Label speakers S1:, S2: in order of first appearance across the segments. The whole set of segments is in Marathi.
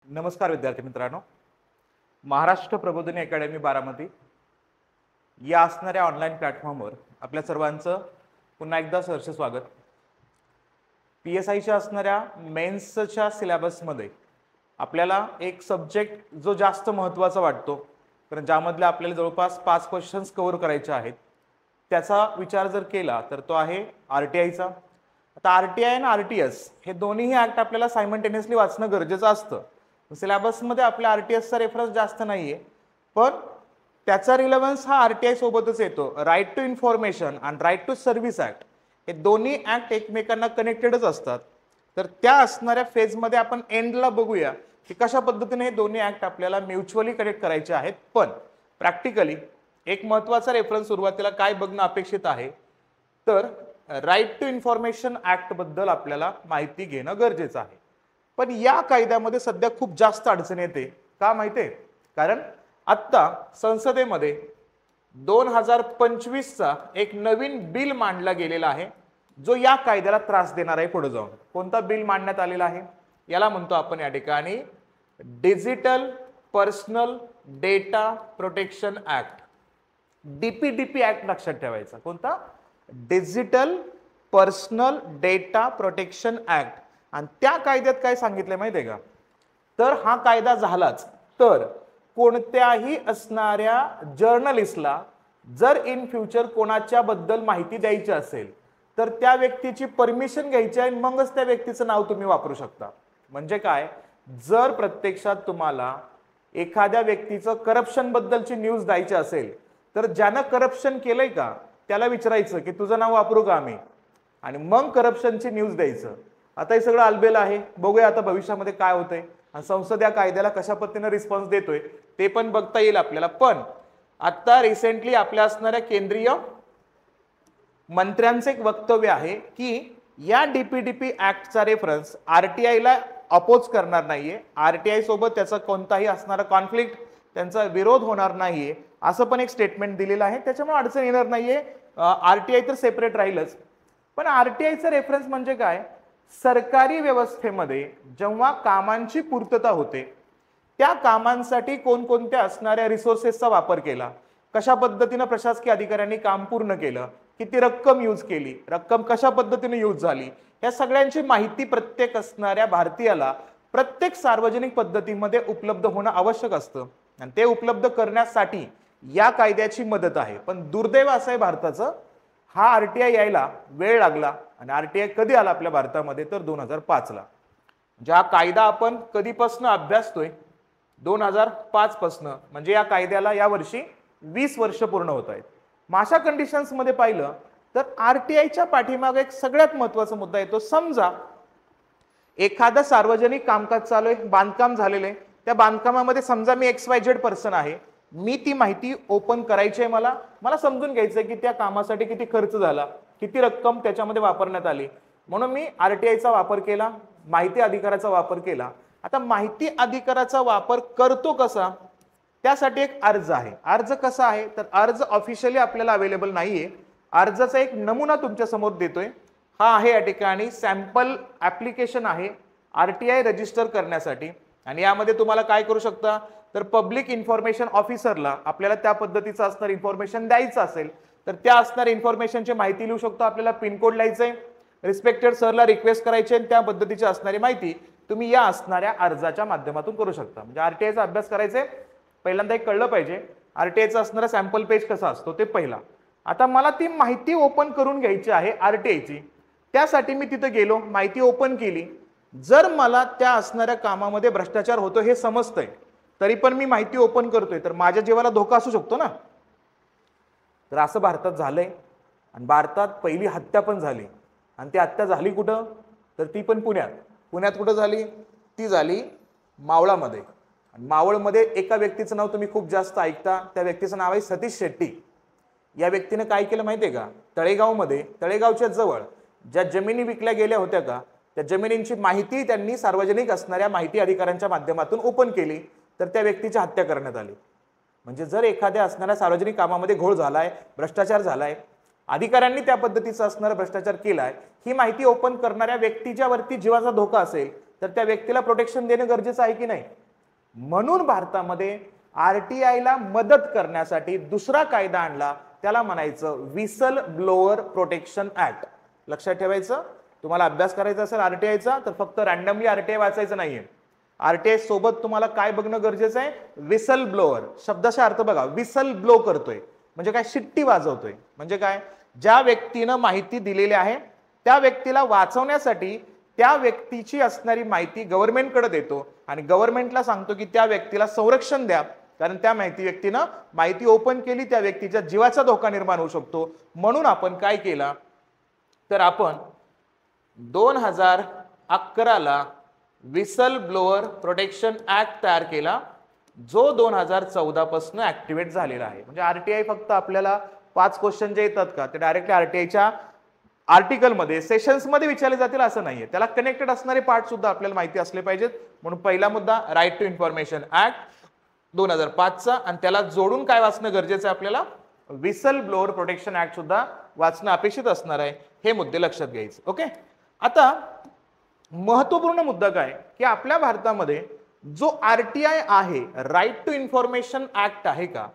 S1: नमस्कार विद्यार्थी मित्रांनो, महाराष्ट्र प्रबोधिनी अकॅडमी बारामती या असणाऱ्या ऑनलाईन प्लॅटफॉर्मवर आपल्या सर्वांचं पुन्हा एकदा सहर्ष स्वागत. PSIच्या असणाऱ्या मेन्सच्या सिलेबसमध्ये आपल्याला एक सब्जेक्ट जो जास्त महत्त्वाचा वाटतो, कारण ज्यामधले आपल्याला जवळपास 5 क्वेश्चन्स कव्हर करायचे आहेत, त्याचा विचार जर केला तर तो आहे RTIचा. आता RTI आणि RTS हे दोन्हीही ॲक्ट आपल्याला सायमल्टेनियसली वाचणं गरजेचं असतं. सिलेबसमध्ये आपल्या RTSचा रेफरन्स जास्त नाहीये, पण त्याचा रिलेव्हन्स हा RTI सोबतच येतो. राईट टू इन्फॉर्मेशन आणि राईट टू सर्व्हिस ॲक्ट हे दोन्ही ॲक्ट एकमेकांना कनेक्टेडच असतात. तर त्या असणाऱ्या फेजमध्ये आपण एंडला बघूया की कशा पद्धतीने हे दोन्ही ॲक्ट आपल्याला म्युच्युअली कनेक्ट करायचे आहेत. पण प्रॅक्टिकली एक महत्त्वाचा रेफरन्स सुरुवातीला काय बघणं अपेक्षित आहे, तर राईट टू इन्फॉर्मेशन ॲक्ट बद्दल आपल्याला माहिती घेणं गरजेचं आहे. पण या कायद्यामध्ये सध्या खूप जास्त अडचण येते. का माहितीये? कारण आत्ता संसदेमध्ये 2025चा एक नवीन बिल मांडला गेलेला आहे, जो या कायद्याला त्रास देणार आहे पुढे जाऊन. कोणता बिल मांडण्यात आलेला आहे? याला म्हणतो आपण या ठिकाणी digital personal data protection act, DPDP act लक्षात ठेवायचा. कोणता? Digital personal data protection act. आणि त्या कायद्यात काय सांगितलं माहिती आहे का? तर हा कायदा झालाच तर कोणत्याही असणाऱ्या जर्नलिस्टला जर इन फ्युचर कोणाच्या बद्दल माहिती द्यायची असेल तर त्या व्यक्तीची परमिशन घ्यायची आहे, मगच त्या व्यक्तीचं नाव तुम्ही वापरू शकता. म्हणजे काय, जर प्रत्यक्षात तुम्हाला एखाद्या व्यक्तीचं करप्शन बद्दलची न्यूज द्यायची असेल तर ज्यानं करप्शन केलंय का त्याला विचारायचं की तुझं नाव वापरू का आम्ही, आणि मग करप्शनची न्यूज द्यायचं. आता हे सगळं आलबेल आहे. बघूया आता भविष्यामध्ये काय होतंय आणि संसद या कायद्याला कशा पद्धतीने रिस्पॉन्स देतोय ते पण बघता येईल आपल्याला. पण आता रिसेंटली आपल्या असणाऱ्या केंद्रीय मंत्र्यांचं एक वक्तव्य आहे की या DPDP ॲक्टचा रेफरन्स RTIला अपोज करणार नाहीये, RTI सोबत त्याचा कोणताही असणारा कॉन्फ्लिक्ट, त्यांचा विरोध होणार नाहीये, असं पण एक स्टेटमेंट दिलेलं आहे. त्याच्यामुळे अडचण येणार नाहीये. RTI तर सेपरेट राहीलच. पण RTIचा रेफरन्स म्हणजे काय? सरकारी व्यवस्थेमध्ये जेव्हा कामांची पूर्तता होते त्या कामांसाठी कोणकोणत्या असणाऱ्या रिसोर्सेसचा वापर केला, कशा पद्धतीने प्रशासकीय अधिकाऱ्यांनी काम पूर्ण केलं, किती रक्कम यूज केली, रक्कम कशा पद्धतीने यूज झाली, या सगळ्यांची माहिती प्रत्येक असणाऱ्या भारतीयाला प्रत्येक सार्वजनिक पद्धतीमध्ये उपलब्ध होणं आवश्यक असतं. आणि ते उपलब्ध करण्यासाठी या कायद्याची मदत आहे. पण दुर्दैव असं आहे भारताचं, हा RTI यायला वेळ लागला. आणि RTI कधी आला आपल्या भारतामध्ये? तर 2005ला. ज्या कायदा आपण कधीपासून अभ्यासतोय? 2005 पासून. म्हणजे या कायद्याला या वर्षी 20 वर्ष पूर्ण होत आहेत. अशा कंडिशन्स मध्ये पाहिलं तर RTIच्या पाठीमागे एक सगळ्यात महत्त्वाचा मुद्दा येतो. समजा एखादा सार्वजनिक कामकाज चालू आहे, बांधकाम झालेलं आहे, त्या बांधकामामध्ये समजा मी XYZ पर्सन आहे, मी ती माहिती ओपन करायची आहे, मला समजून घ्यायचं आहे की त्या कामासाठी किती खर्च झाला, किती रक्कम त्याच्यामध्ये वापरण्यात आली, म्हणून मी RTIचा वापर केला, माहिती अधिकाराचा वापर केला. आता माहिती अधिकाराचा वापर करतो कसा? त्यासाठी एक अर्ज आहे. अर्ज कसा आहे? तर अर्ज ऑफिशियली आपल्याला अवेलेबल नाहीये. अर्जाचा एक नमुना तुमच्या समोर देतोय. हा आहे या ठिकाणी सॅम्पल ऍप्लिकेशन आहे RTI रजिस्टर करण्यासाठी. आणि यामध्ये तुम्हाला काय करू शकता, तर पब्लिक इन्फॉर्मेशन ऑफिसरला आपल्याला त्या पद्धतीचं असणार इन्फॉर्मेशन द्यायचं असेल तर त्या असणाऱ्या इन्फॉर्मेशनची माहिती लिहू शकतो. आपल्याला पिनकोड लिहायचंय, रिस्पेक्टेड सरला रिक्वेस्ट करायची आणि त्या पद्धतीची असणारी माहिती तुम्ही या असणाऱ्या अर्जाच्या माध्यमातून करू शकता. म्हणजे RTIचा अभ्यास करायचे पहिल्यांदा एक कळलं पाहिजे RTIचा असणारा सॅम्पल पेज कसा असतो ते पहिला. आता मला ती माहिती ओपन करून घ्यायची आहे RTIची, त्यासाठी मी तिथे गेलो, माहिती ओपन केली. जर मला त्या असणाऱ्या कामामध्ये भ्रष्टाचार होतो हे समजतंय तरी पण मी माहिती ओपन करतोय तर माझ्या जीवाला धोका असू शकतो ना. तर असं भारतात झालंय. आणि भारतात पहिली हत्या पण झाली. आणि ती हत्या झाली कुठं? तर ती पण पुण्यात. पुण्यात कुठं झाली? ती झाली मावळामध्ये. आणि मावळमध्ये एका व्यक्तीचं नाव तुम्ही खूप जास्त ऐकता, त्या व्यक्तीचं नाव आहे सतीश शेट्टी. या व्यक्तीने काय केलं माहितीये का? तळेगावमध्ये, तळेगावच्या जवळ ज्या जमिनी विकल्या गेल्या होत्या का, त्या जमिनींची माहिती त्यांनी सार्वजनिक असणाऱ्या माहिती अधिकाऱ्यांच्या माध्यमातून ओपन केली, तर त्या व्यक्तीची हत्या करण्यात आली. म्हणजे जर एखाद्या असणाऱ्या सार्वजनिक कामामध्ये घोळ झालाय, भ्रष्टाचार झालाय, अधिकाऱ्यांनी त्या पद्धतीचा असणारा भ्रष्टाचार केलाय, ही माहिती ओपन करणाऱ्या व्यक्तीच्या वरती जीवाचा धोका असेल तर त्या व्यक्तीला प्रोटेक्शन देणं गरजेचं आहे की नाही. म्हणून भारतामध्ये आरटीआयला मदत करण्यासाठी दुसरा कायदा आणला, त्याला म्हणायचं व्हिसल ब्लोअर प्रोटेक्शन ऍक्ट. लक्षात ठेवायचं, तुम्हाला अभ्यास करायचा असेल आरटीआयचा तर फक्त रॅन्डमली आरटीआय वाचायचं नाहीये. आरटीआय सोबत तुम्हाला काय बघणं गरजेचं आहे, व्हिसल ब्लोअर. शब्दाचा अर्थ बघा, व्हिसल ब्लो करतोय म्हणजे काय, शिट्टी वाजवतोय. म्हणजे काय, ज्या व्यक्तीनं माहिती दिलेली आहे त्या व्यक्तीला वाचवण्यासाठी त्या व्यक्तीची असणारी माहिती गव्हर्नमेंटकडे देतो आणि गव्हर्नमेंटला सांगतो की त्या व्यक्तीला संरक्षण द्या, कारण त्या व्यक्तीनं माहिती ओपन केली, त्या व्यक्तीच्या जीवाचा धोका निर्माण होऊ शकतो. म्हणून आपण काय केलं तर आपण 2011ला व्हिसल ब्लोअर प्रोटेक्शन ऍक्ट तयार केला, जो 2014 पासून ऍक्टिव्हेट झालेला आहे. म्हणजे आरटीआय फक्त आपल्याला 5 क्वेश्चन जे येतात का ते डायरेक्टली आरटीआयच्या आर्टिकलमध्ये सेशन्समध्ये विचारले जातील असं नाहीये, त्याला कनेक्टेड असणारे पार्ट सुद्धा आपल्याला माहिती असले पाहिजेत. म्हणून पहिला मुद्दा राईट टू इन्फॉर्मेशन ऍक्ट 2005चा, आणि त्याला जोडून काय वाचणं गरजेचं आहे आपल्याला, व्हिसल ब्लोअर प्रोटेक्शन ऍक्ट सुद्धा वाचणं अपेक्षित असणार आहे. हे मुद्दे लक्षात घ्यायचे. ओके, आता महत्वपूर्ण मुद्दा काय की आपल्या भारतामध्ये जो आरटीआय आहे, राईट टू इन्फॉर्मेशन ऍक्ट आहे का,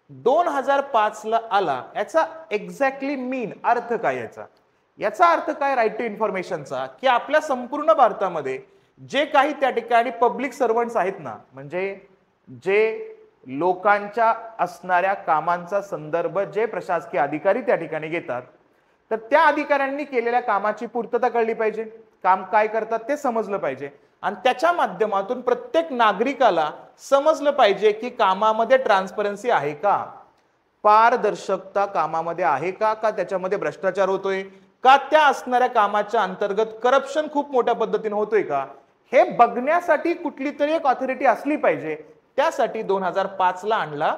S1: 2005 ला आला, याचा एक्झॅक्टली मीन अर्थ काय, याचा अर्थ काय राईट टू इन्फॉर्मेशनचा, की आपल्या संपूर्ण भारतामध्ये जे काही त्या ठिकाणी पब्लिक सर्वंट्स आहेत ना, म्हणजे जे लोकांच्या असणाऱ्या कामांचा संदर्भ जे प्रशासकीय अधिकारी त्या ठिकाणी घेतात, तर त्या अधिकाऱ्यांनी केलेल्या कामाची पूर्तता कळली पाहिजे, काम काय करतात ते समजलं पाहिजे, आणि त्याच्या माध्यमातून प्रत्येक नागरिकाला समजलं पाहिजे की कामामध्ये ट्रान्सपरन्सी आहे का, पारदर्शकता कामामध्ये आहे का, का त्याच्यामध्ये भ्रष्टाचार होतोय का, त्या असणाऱ्या कामाच्या अंतर्गत करप्शन खूप मोठ्या पद्धतीने होतोय का, हे बघण्यासाठी कुठली तरी एक ऑथॉरिटी असली पाहिजे. त्यासाठी 2005 ला आणला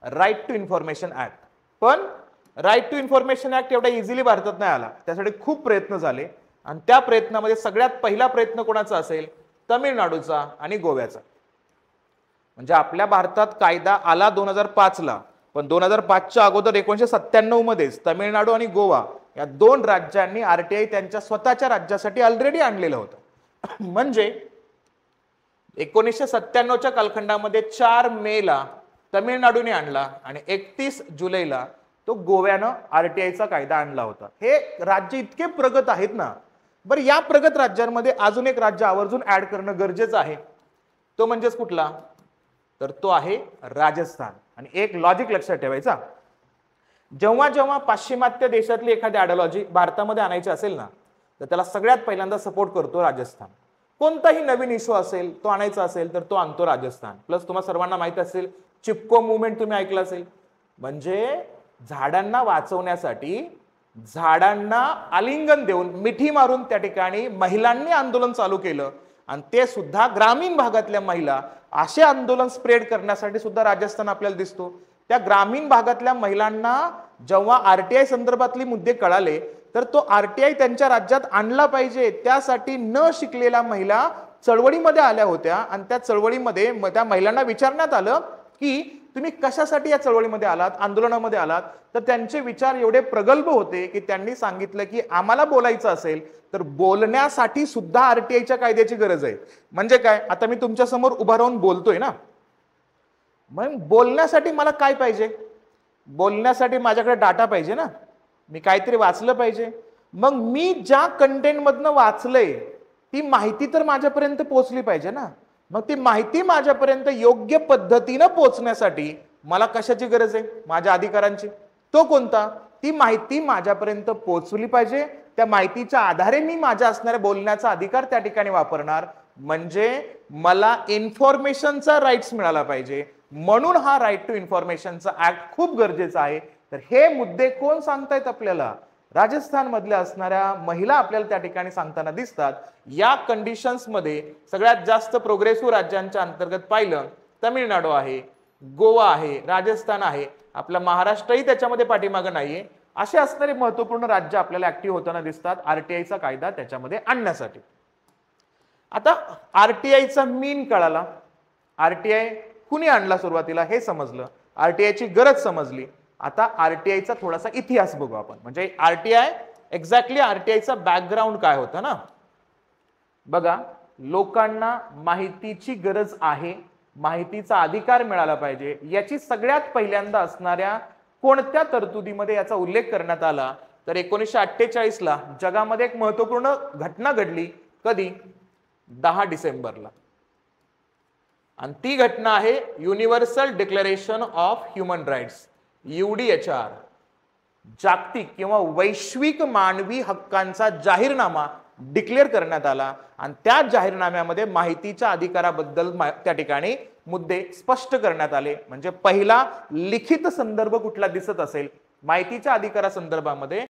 S1: राईट टू इन्फॉर्मेशन ऍक्ट. पण राईट टू इन्फॉर्मेशन ऍक्ट एवढा इझिली भारतात नाही आला, त्यासाठी खूप प्रयत्न झाले, आणि त्या प्रयत्नामध्ये सगळ्यात पहिला प्रयत्न कोणाचा असेल, तमिळनाडूचा आणि गोव्याचा. म्हणजे आपल्या भारतात कायदा आला 2005 ला, पण 2005च्या अगोदर 1997 मध्येच तमिळनाडू आणि गोवा या 2 राज्यांनी आरटीआय त्यांच्या स्वतःच्या राज्यासाठी ऑलरेडी आणलेलं होतं. म्हणजे 1997च्या कालखंडामध्ये 4 मेला तमिळनाडूने आणला आणि 31 जुलैला तो गोव्यानं आरटीआयचा कायदा आणला होता. हे राज्य इतके प्रगत आहेत ना. बरं, या प्रगत राज्यांमध्ये अजून एक राज्य आवर्जून ऍड करणं गरजेचं आहे, तो म्हणजेच कुठला, तर तो आहे राजस्थान. आणि एक लॉजिक लक्षात ठेवायचा, जेव्हा जेव्हा पाश्चिमात्य देशातली एखादी आयडियोलॉजी भारतामध्ये आणायची असेल ना, तर त्याला सगळ्यात पहिल्यांदा सपोर्ट करतो राजस्थान. कोणताही नवीन इश्यू असेल तो आणायचा असेल तर तो आणतो राजस्थान. प्लस तुम्हाला सर्वांना माहित असेल चिपको मुवमेंट तुम्ही ऐकलं असेल, म्हणजे झाडांना वाचवण्यासाठी झाडांना आलिंगन देऊन मिठी मारून त्या ठिकाणी महिलांनी आंदोलन चालू केलं, आणि ते सुद्धा ग्रामीण भागातल्या महिला असे आंदोलन स्प्रेड करण्यासाठी सुद्धा राजस्थान आपल्याला दिसतो. त्या ग्रामीण भागातल्या महिलांना जेव्हा आरटीआय संदर्भातले मुद्दे कळाले तर तो आरटीआय त्यांच्या राज्यात आणला पाहिजे, त्यासाठी न शिकलेल्या महिला चळवळीमध्ये आल्या होत्या, आणि त्या चळवळीमध्ये त्या महिलांना विचारण्यात आलं की तुम्ही कशासाठी या चळवळीमध्ये आलात, आंदोलनामध्ये आलात, तर त्यांचे विचार एवढे प्रगल्भ होते की त्यांनी सांगितलं की आम्हाला बोलायचं असेल तर बोलण्यासाठी सुद्धा आरटीआयच्या कायद्याची गरज आहे. म्हणजे काय, आता मी तुमच्या समोर उभा राहून बोलतोय ना, मग बोलण्यासाठी मला काय पाहिजे, बोलण्यासाठी माझ्याकडे डाटा पाहिजे ना, मी काहीतरी वाचलं पाहिजे. मग मी ज्या कंटेंट मधनं वाचलंय ती माहिती तर माझ्यापर्यंत पोहोचली पाहिजे ना. मग ती माहिती माझ्यापर्यंत योग्य पद्धतीनं पोहोचण्यासाठी मला कशाची गरज आहे, माझ्या अधिकारांची. तो कोणता, ती माहिती माझ्यापर्यंत पोहोचली पाहिजे, त्या माहितीच्या आधारे मी माझ्या असणाऱ्या बोलण्याचा अधिकार त्या ठिकाणी वापरणार. म्हणजे मला इन्फॉर्मेशनचा राईट्स मिळाला पाहिजे. म्हणून हा राईट टू इन्फॉर्मेशनचा ऍक्ट खूप गरजेचा आहे. तर हे मुद्दे कोण सांगतायत आपल्याला, राजस्थान मधल्या असणाऱ्या महिला आपल्याला त्या ठिकाणी सांगताना दिसतात. या कंडिशन्स मध्ये सगळ्यात जास्त प्रोग्रेसिव्ह राज्यांच्या अंतर्गत पाहिलं तमिळनाडू आहे, गोवा आहे, राजस्थान आहे, आपला महाराष्ट्रही त्याच्यामध्ये पाठीमागे नाहीये. असे असणारे महत्वपूर्ण राज्य आपल्याला ऍक्टिव्ह होताना दिसतात आरटीआयचा कायदा त्याच्यामध्ये आणण्यासाठी. आता आरटीआयचा मीन कळाला, आरटीआय कुणी आणला सुरुवातीला हे समजलं, आरटीआयची गरज समजली. आता आरटीआयचा थोडासा इतिहास बघू आपण. म्हणजे आरटीआय एक्झॅक्टली आरटीआयचा बॅकग्राऊंड काय होता ना. बघा, लोकांना माहितीची गरज आहे, माहितीचा अधिकार मिळाला पाहिजे, याची सगळ्यात पहिल्यांदा असणाऱ्या कोणत्या तरतुदीमध्ये याचा उल्लेख करण्यात आला तर 1948 ला जगामध्ये एक महत्वपूर्ण घटना घडली. कधी? 10 डिसेंबरला. आणि ती घटना आहे universal declaration of human rights, UDHR. जागतिक किंवा वैश्विक मानवी हक्कांचा जाहीरनामा डिक्लेअर करण्यात आला आणि त्या जाहीरनाम्यामध्ये माहितीच्या अधिकाराबद्दल त्या ठिकाणी मुद्दे स्पष्ट करण्यात आले. म्हणजे पहिला लिखित संदर्भ कुठला दिसत असेल माहितीच्या अधिकारा संदर्भामध्ये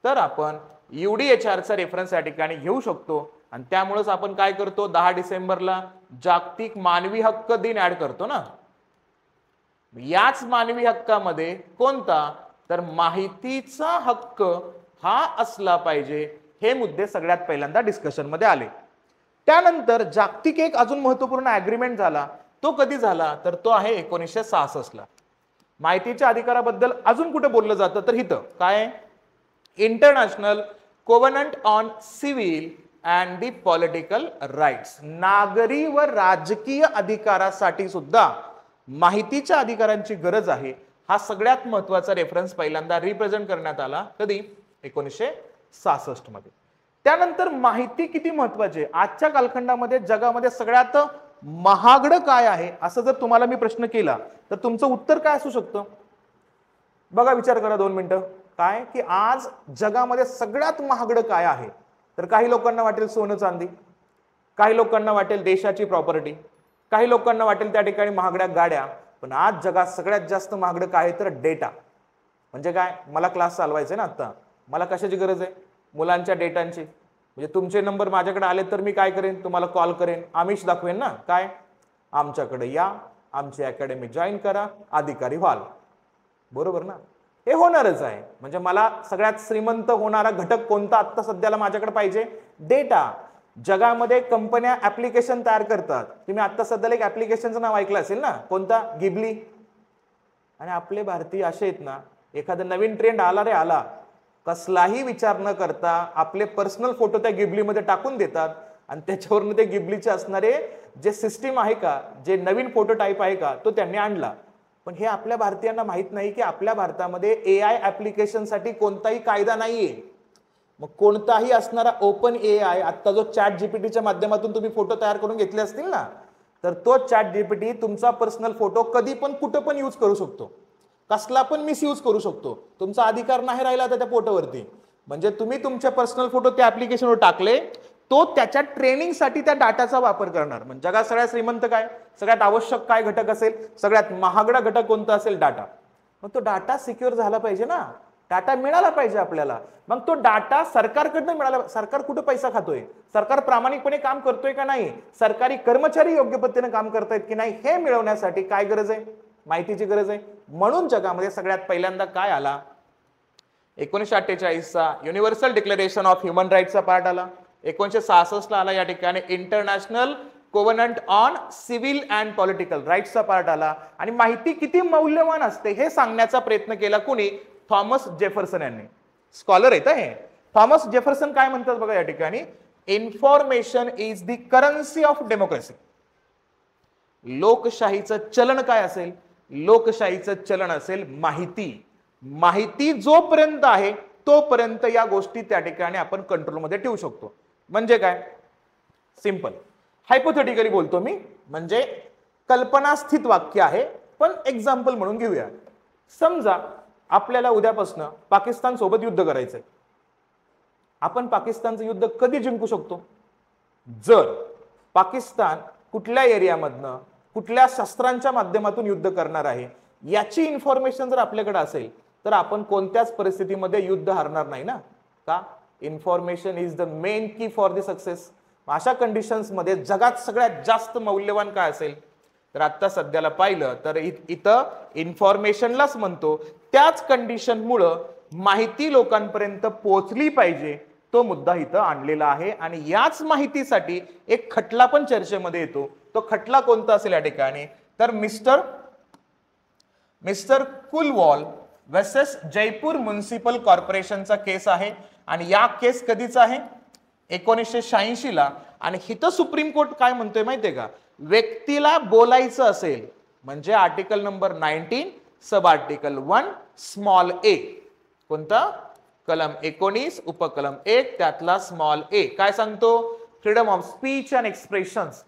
S1: तर आपण UDHRचा रेफरन्स या ठिकाणी घेऊ शकतो. आणि त्यामुळेच आपण काय करतो, 10 डिसेंबरला जागतिक मानवी हक्क दिन ऍड करतो ना. याच मानवी हक्कामध्ये कोणता तर माहितीचा हक्क हा असला पाहिजे, हे मुद्दे सगळ्यात पहिल्यांदा डिस्कशन मध्ये आले. त्यानंतर जागतिक एक अजून महत्वपूर्ण ऍग्रीमेंट झाला. तो कधी झाला तर तो आहे 1966 ला. माहितीच्या अधिकाराबद्दल अजून कुठे बोललं जातं तर इथं काय, international covenant on civil and the political rights. नागरी व राजकीय अधिकारासाठी सुद्धा माहितीच्या अधिकारांची गरज आहे, हा सगळ्यात महत्वाचा रेफरन्स पहिल्यांदा रिप्रेझेंट करण्यात आला. कधी? 1966 मध्ये. त्यानंतर माहिती किती महत्वाची आहे आजच्या कालखंडामध्ये, जगामध्ये सगळ्यात महागडं काय आहे असं जर तुम्हाला मी प्रश्न केला तर तुमचं उत्तर काय असू शकतं? बघा, विचार करा 2 मिनिटं. काय की आज जगामध्ये सगळ्यात महागडं काय आहे तर काही लोकांना वाटेल सोनं चांदी, काही लोकांना वाटेल देशाची प्रॉपर्टी, काही लोकांना वाटेल त्या ठिकाणी महागड्या गाड्या. पण आज जगात सगळ्यात जास्त महागडं काय तर डेटा. म्हणजे काय, मला क्लास चालवायचे ना आता, मला कशाची गरज आहे? मुलांच्या डेटांची. म्हणजे तुमचे नंबर माझ्याकडे आले तर मी काय करेन, तुम्हाला कॉल करेन, आमिष दाखवेन ना, काय आमच्याकडे या, आमची अकॅडमी जॉईन करा, अधिकारी व्हाल. बरोबर ना? हे होणारच आहे. म्हणजे मला सगळ्यात श्रीमंत होणारा घटक कोणता आता सध्याला माझ्याकडे पाहिजे? डेटा. जगामध्ये कंपन्या ऍप्लिकेशन तयार करतात. तुम्ही आता सध्याला एक ऍप्लिकेशनचं नाव ऐकलं असेल ना, कोणता? गिबली. आणि आपले भारतीय असे आहेत ना, एखादा नवीन ट्रेंड आला रे आला, कसलाही विचार न करता आपले पर्सनल फोटो त्या गिबलीमध्ये टाकून देतात आणि त्याच्यावरून ते गिबलीचे असणारे जे सिस्टीम आहे का, जे नवीन फोटो टाईप आहे का, तो त्यांनी आणला. पण हे आपल्या भारतीयांना माहित नाही की आपल्या भारतामध्ये AI ऍप्लिकेशनसाठी कोणताही कायदा नाहीये. मग कोणताही असणारा ओपन AI, आता जो ChatGPTच्या माध्यमातून तुम्ही फोटो तयार करून घेतले असतील ना, तर तो ChatGPT तुमचा पर्सनल फोटो कधी पण कुठं पण यूज करू शकतो, कसला पण मिसयूज करू शकतो. तुमचा अधिकार नाही राहिला त्या फोटोवरती. म्हणजे तुम्ही तुमचे पर्सनल फोटो त्या ऍप्लिकेशनवर टाकले, तो त्याच्या ट्रेनिंगसाठी त्या डाटाचा वापर करणार. म्हणजे जगात सगळ्यात श्रीमंत काय, सगळ्यात आवश्यक काय घटक असेल, सगळ्यात महागडा घटक कोणता असेल? डाटा. मग तो डाटा सिक्युअर झाला पाहिजे ना, डाटा मिळाला पाहिजे आपल्याला. मग तो डाटा सरकारकडनं मिळाला. सरकार कुठे पैसा खातोय? सरकार प्रामाणिकपणे काम करतोय का नाही? सरकारी कर्मचारी योग्य पद्धतीने काम करतायत की नाही? हे मिळवण्यासाठी काय गरज आहे? माहितीची गरज आहे. म्हणून जगामध्ये सगळ्यात पहिल्यांदा काय आला? 1948 चा युनिव्हर्सल डिक्लेरेशन ऑफ ह्युमन राईट्सचा पार्ट आला. 1966 ला आला या ठिकाणी international covenant on civil and political राईट्सचा पार्ट आला. आणि माहिती किती मौल्यवान असते हे सांगण्याचा प्रयत्न केला कोणी? थॉमस जेफरसन यांनी. स्कॉलर आहेत हे. थॉमस जेफरसन काय म्हणतात बघा या ठिकाणी, information is the currency of democracy. लोकशाहीचं चलन काय असेल? लोकशाहीचं चलन असेल माहिती. माहिती जोपर्यंत आहे तोपर्यंत या गोष्टी त्या ठिकाणी आपण कंट्रोलमध्ये ठेवू शकतो. म्हणजे काय? सिंपल हायपोथेटिकली बोलतो मी, म्हणजे कल्पनास्थित वाक्य आहे, पण एक्झाम्पल म्हणून घेऊया. समजा आपल्याला उद्यापासून पाकिस्तान सोबत युद्ध करायचंय. आपण पाकिस्तानचं युद्ध कधी जिंकू शकतो? जर पाकिस्तान कुठल्या एरियामधनं कुठल्या शस्त्रांच्या माध्यमातून युद्ध करणार आहे याची इन्फॉर्मेशन जर आपल्याकडे असेल तर आपण कोणत्याच परिस्थितीमध्ये युद्ध हारणार नाही ना. का? इन्फॉर्मेशन इज द मेन की फॉर द सक्सेस. अशा कंडिशन्स मध्ये जगात सगळ्यात जास्त मौल्यवान काय असेल तर आता सध्याला पाहिलं तर इथं इन्फॉर्मेशनलाच म्हणतो. त्याच कंडिशनमुळं माहिती लोकांपर्यंत पोहोचली पाहिजे तो मुद्दा इथं आणलेला आहे. आणि याच माहितीसाठी एक खटला पण चर्चेमध्ये येतो. तो खटला कोणता असेल या ठिकाणी तर mister Kulwal versus Jaipur municipal कॉर्पोरेशनचा केस आहे. आणि या केस कधीचा आहे? 1986 ला. आणि हिथं सुप्रीम कोर्ट काय म्हणतोय माहितीये का, व्यक्तीला बोलायचं असेल म्हणजे article number 19 sub article 1 small ए, कोणता, कलम 19 उपकलम 1 त्यातला स्मॉल ए काय सांगतो, freedom of speech and expressions,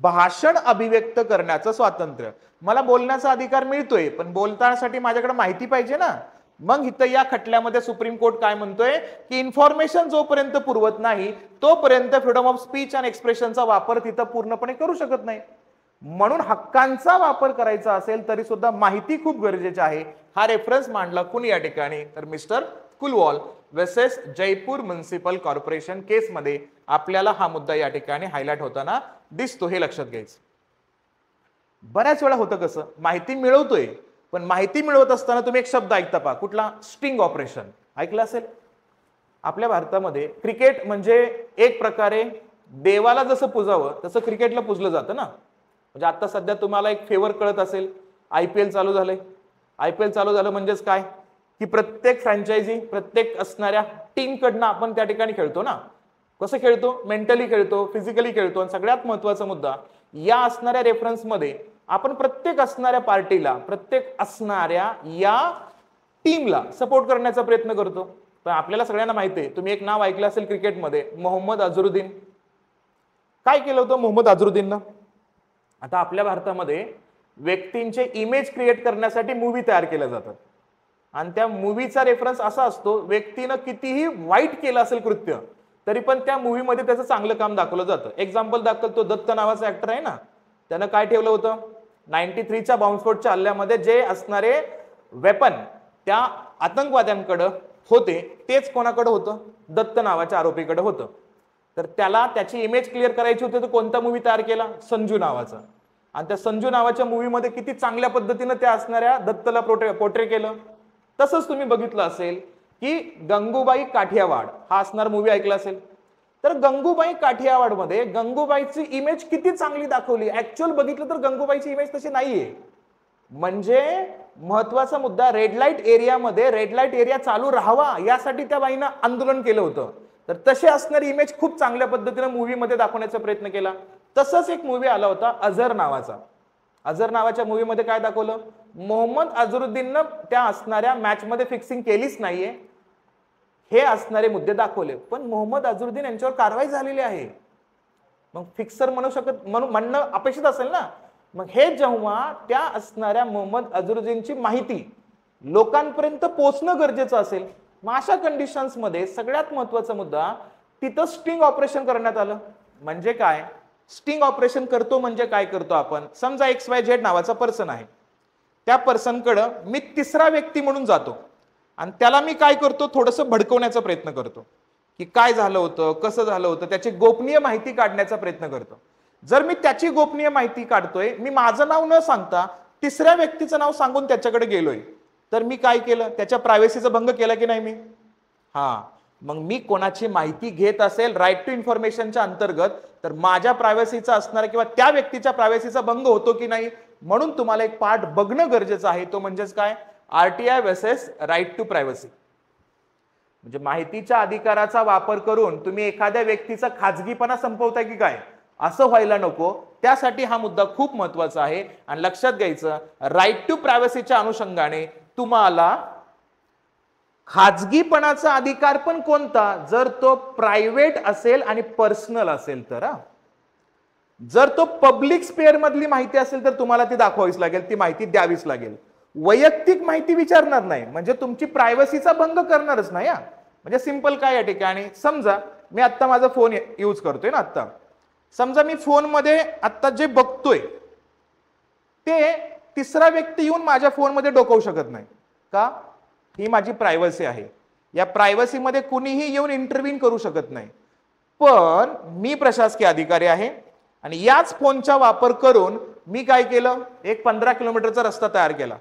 S1: भाषण अभिव्यक्त करण्याचं स्वातंत्र्य. मला बोलण्याचा अधिकार मिळतोय पण बोलतानासाठी माझ्याकडे माहिती पाहिजे ना. मग इथं या खटल्यामध्ये सुप्रीम कोर्ट काय म्हणतोय की इन्फॉर्मेशन जोपर्यंत पुरवत नाही तोपर्यंत फ्रीडम ऑफ स्पीच अँड एक्सप्रेशनचा वापर तिथं पूर्णपणे करू शकत नाही. म्हणून हक्कांचा वापर करायचा असेल तरी सुद्धा माहिती खूप गरजेची आहे. हा रेफरन्स मांडला कुणी या ठिकाणी, तर mister Kulwal versus Jaipur municipal corporation केसमध्ये आपल्याला हा मुद्दा या ठिकाणी हायलाइट होताना दिसतो, हे लक्षात घ्यायचं. बऱ्याच वेळा होतं कसं, माहिती मिळवतोय पण माहिती मिळवत असताना तुम्ही एक शब्द ऐकता पहा, कुठला, स्टिंग ऑपरेशन ऐकलं असेल. आपल्या भारतामध्ये क्रिकेट म्हणजे एक प्रकारे देवाला जसं पूजावं तसं क्रिकेटला पूजलं जातं ना. म्हणजे आता सध्या तुम्हाला एक फेवर कळत असेल, IPL चालू झालंय. IPL चालू झालं म्हणजेच काय की प्रत्येक फ्रँचायझी, प्रत्येक असणाऱ्या टीमकडनं आपण त्या ठिकाणी खेळतो ना. कसं खेळतो, मेंटली खेळतो, फिजिकली खेळतो. आणि सगळ्यात महत्वाचा मुद्दा, या असणाऱ्या रेफरन्समध्ये आपण प्रत्येक असणाऱ्या पार्टीला, प्रत्येक असणाऱ्या या टीमला सपोर्ट करण्याचा प्रयत्न करतो. पण आपल्याला सगळ्यांना माहिती आहे, तुम्ही एक नाव ऐकलं असेल क्रिकेटमध्ये, मोहम्मद अझरुद्दीन. काय केलं होतं मोहम्मद अझरुद्दीननं? आता आपल्या भारतामध्ये व्यक्तींचे इमेज क्रिएट करण्यासाठी मूवी तयार केल्या जातात आणि त्या मूवीचा रेफरन्स असा असतो, व्यक्तीनं कितीही वाईट केलं असेल कृत्य तरी पण त्या मूवीमध्ये त्याचं चांगलं काम दाखवलं जातं. एक्झाम्पल दाखल, तो दत्त नावाचा ऍक्टर आहे ना, त्यानं काय ठेवलं होतं, 93च्या बॉम्बस्फोटच्या हल्ल्यामध्ये जे असणारे वेपन त्या आतंकवाद्यांकडे होते तेच कोणाकडे होतं, दत्त नावाच्या आरोपीकडे होतं. तर त्याला त्याची इमेज क्लिअर करायची होती, तर कोणता मूवी तयार केला, संजू नावाचा. आणि त्या संजू नावाच्या मूवीमध्ये किती चांगल्या पद्धतीनं त्या असणाऱ्या दत्तला पोर्ट्रे केलं. तसंच तुम्ही बघितलं असेल की गंगूबाई काठियावाड हा असणार मूवी ऐकला असेल. तर गंगूबाई काठियावाड मध्ये गंगूबाईची इमेज किती चांगली दाखवली. ऍक्च्युअल बघितलं तर गंगूबाईची इमेज तशी नाहीये. म्हणजे महत्वाचा मुद्दा, रेड लाईट एरियामध्ये रेड लाईट एरिया चालू राहावा यासाठी त्या बाईनं आंदोलन केलं होतं. तर तशी असणारी इमेज खूप चांगल्या पद्धतीने मूवीमध्ये दाखवण्याचा प्रयत्न केला. तसंच एक मूवी आला होता अझर नावाचा. अझर नावाच्या मूवीमध्ये काय दाखवलं, मोहम्मद अझरुद्दीननं त्या असणाऱ्या मॅच मध्ये फिक्सिंग केलीच नाहीये हे असणारे मुद्दे दाखवले. पण मोहम्मद अझरुद्दीन यांच्यावर कारवाई झालेली आहे. मग फिक्सर म्हणणं अपेक्षित असेल ना. मग हे जेव्हा त्या असणाऱ्या मोहम्मद अझरुद्दीनची माहिती लोकांपर्यंत पोहोचणं गरजेचं असेल, मग अशा कंडिशन्स मध्ये सगळ्यात महत्वाचा मुद्दा, तिथं स्टिंग ऑपरेशन करण्यात आलं. म्हणजे काय, स्टिंग ऑपरेशन करतो म्हणजे काय करतो आपण, समजा XYZ नावाचा पर्सन आहे, त्या पर्सनकडं मी तिसरा व्यक्ती म्हणून जातो आणि त्याला मी काय करतो, थोडंसं भडकवण्याचा प्रयत्न करतो की काय झालं होतं, कसं झालं होतं, त्याची गोपनीय माहिती काढण्याचा प्रयत्न करतो. जर मी त्याची गोपनीय माहिती काढतोय, मी माझं नाव न सांगता तिसऱ्या व्यक्तीचं नाव सांगून त्याच्याकडे गेलोय, तर मी काय केलं, त्याच्या प्रायव्हसीचा भंग केला की नाही मी. मग मी कोणाची माहिती घेत असेल राईट टू इन्फॉर्मेशनच्या अंतर्गत, तर माझ्या प्रायव्हसीचा असणार किंवा त्या व्यक्तीच्या प्रायव्हसीचा भंग होतो की नाही. म्हणून तुम्हाला एक पार्ट बघणं गरजेचं आहे, तो म्हणजेच काय, RTI versus right to privacy. म्हणजे माहितीच्या अधिकाराचा वापर करून तुम्ही एखाद्या व्यक्तीचा खाजगीपणा संपवताय की काय, असं व्हायला नको. त्यासाठी हा मुद्दा खूप महत्वाचा आहे. आणि लक्षात घ्यायचं, राईट टू प्रायव्हसीच्या अनुषंगाने तुम्हाला खाजगीपणाचा अधिकार पण कोणता, जर तो प्रायव्हेट असेल आणि पर्सनल असेल तर. जर तो पब्लिक स्पेअर मधली माहिती असेल तर तुम्हाला ती दाखवावीच लागेल, ती माहिती द्यावीच लागेल. वैयक्तिक माहिती विचारणार नाही, म्हणजे तुमची प्रायव्हसीचा भंग करणारच नाही. म्हणजे सिंपल काय या ठिकाणी, समजा मी आता माझा फोन यूज करतोय ना, आता समजा मी फोन मध्ये आता जे बघतोय ते तिसरा व्यक्ती येऊन माझ्या फोन मध्ये डोकवू शकत नाही का, ही माझी प्रायव्हसी आहे. या प्रायव्हसी मध्ये कुणीही येऊन इंटरव्हीन करू शकत नाही. पण मी प्रशासकीय अधिकारी आहे आणि याच फोनचा वापर करून मी काय केलं, एक 15 किलोमीटरचा रस्ता तयार केला.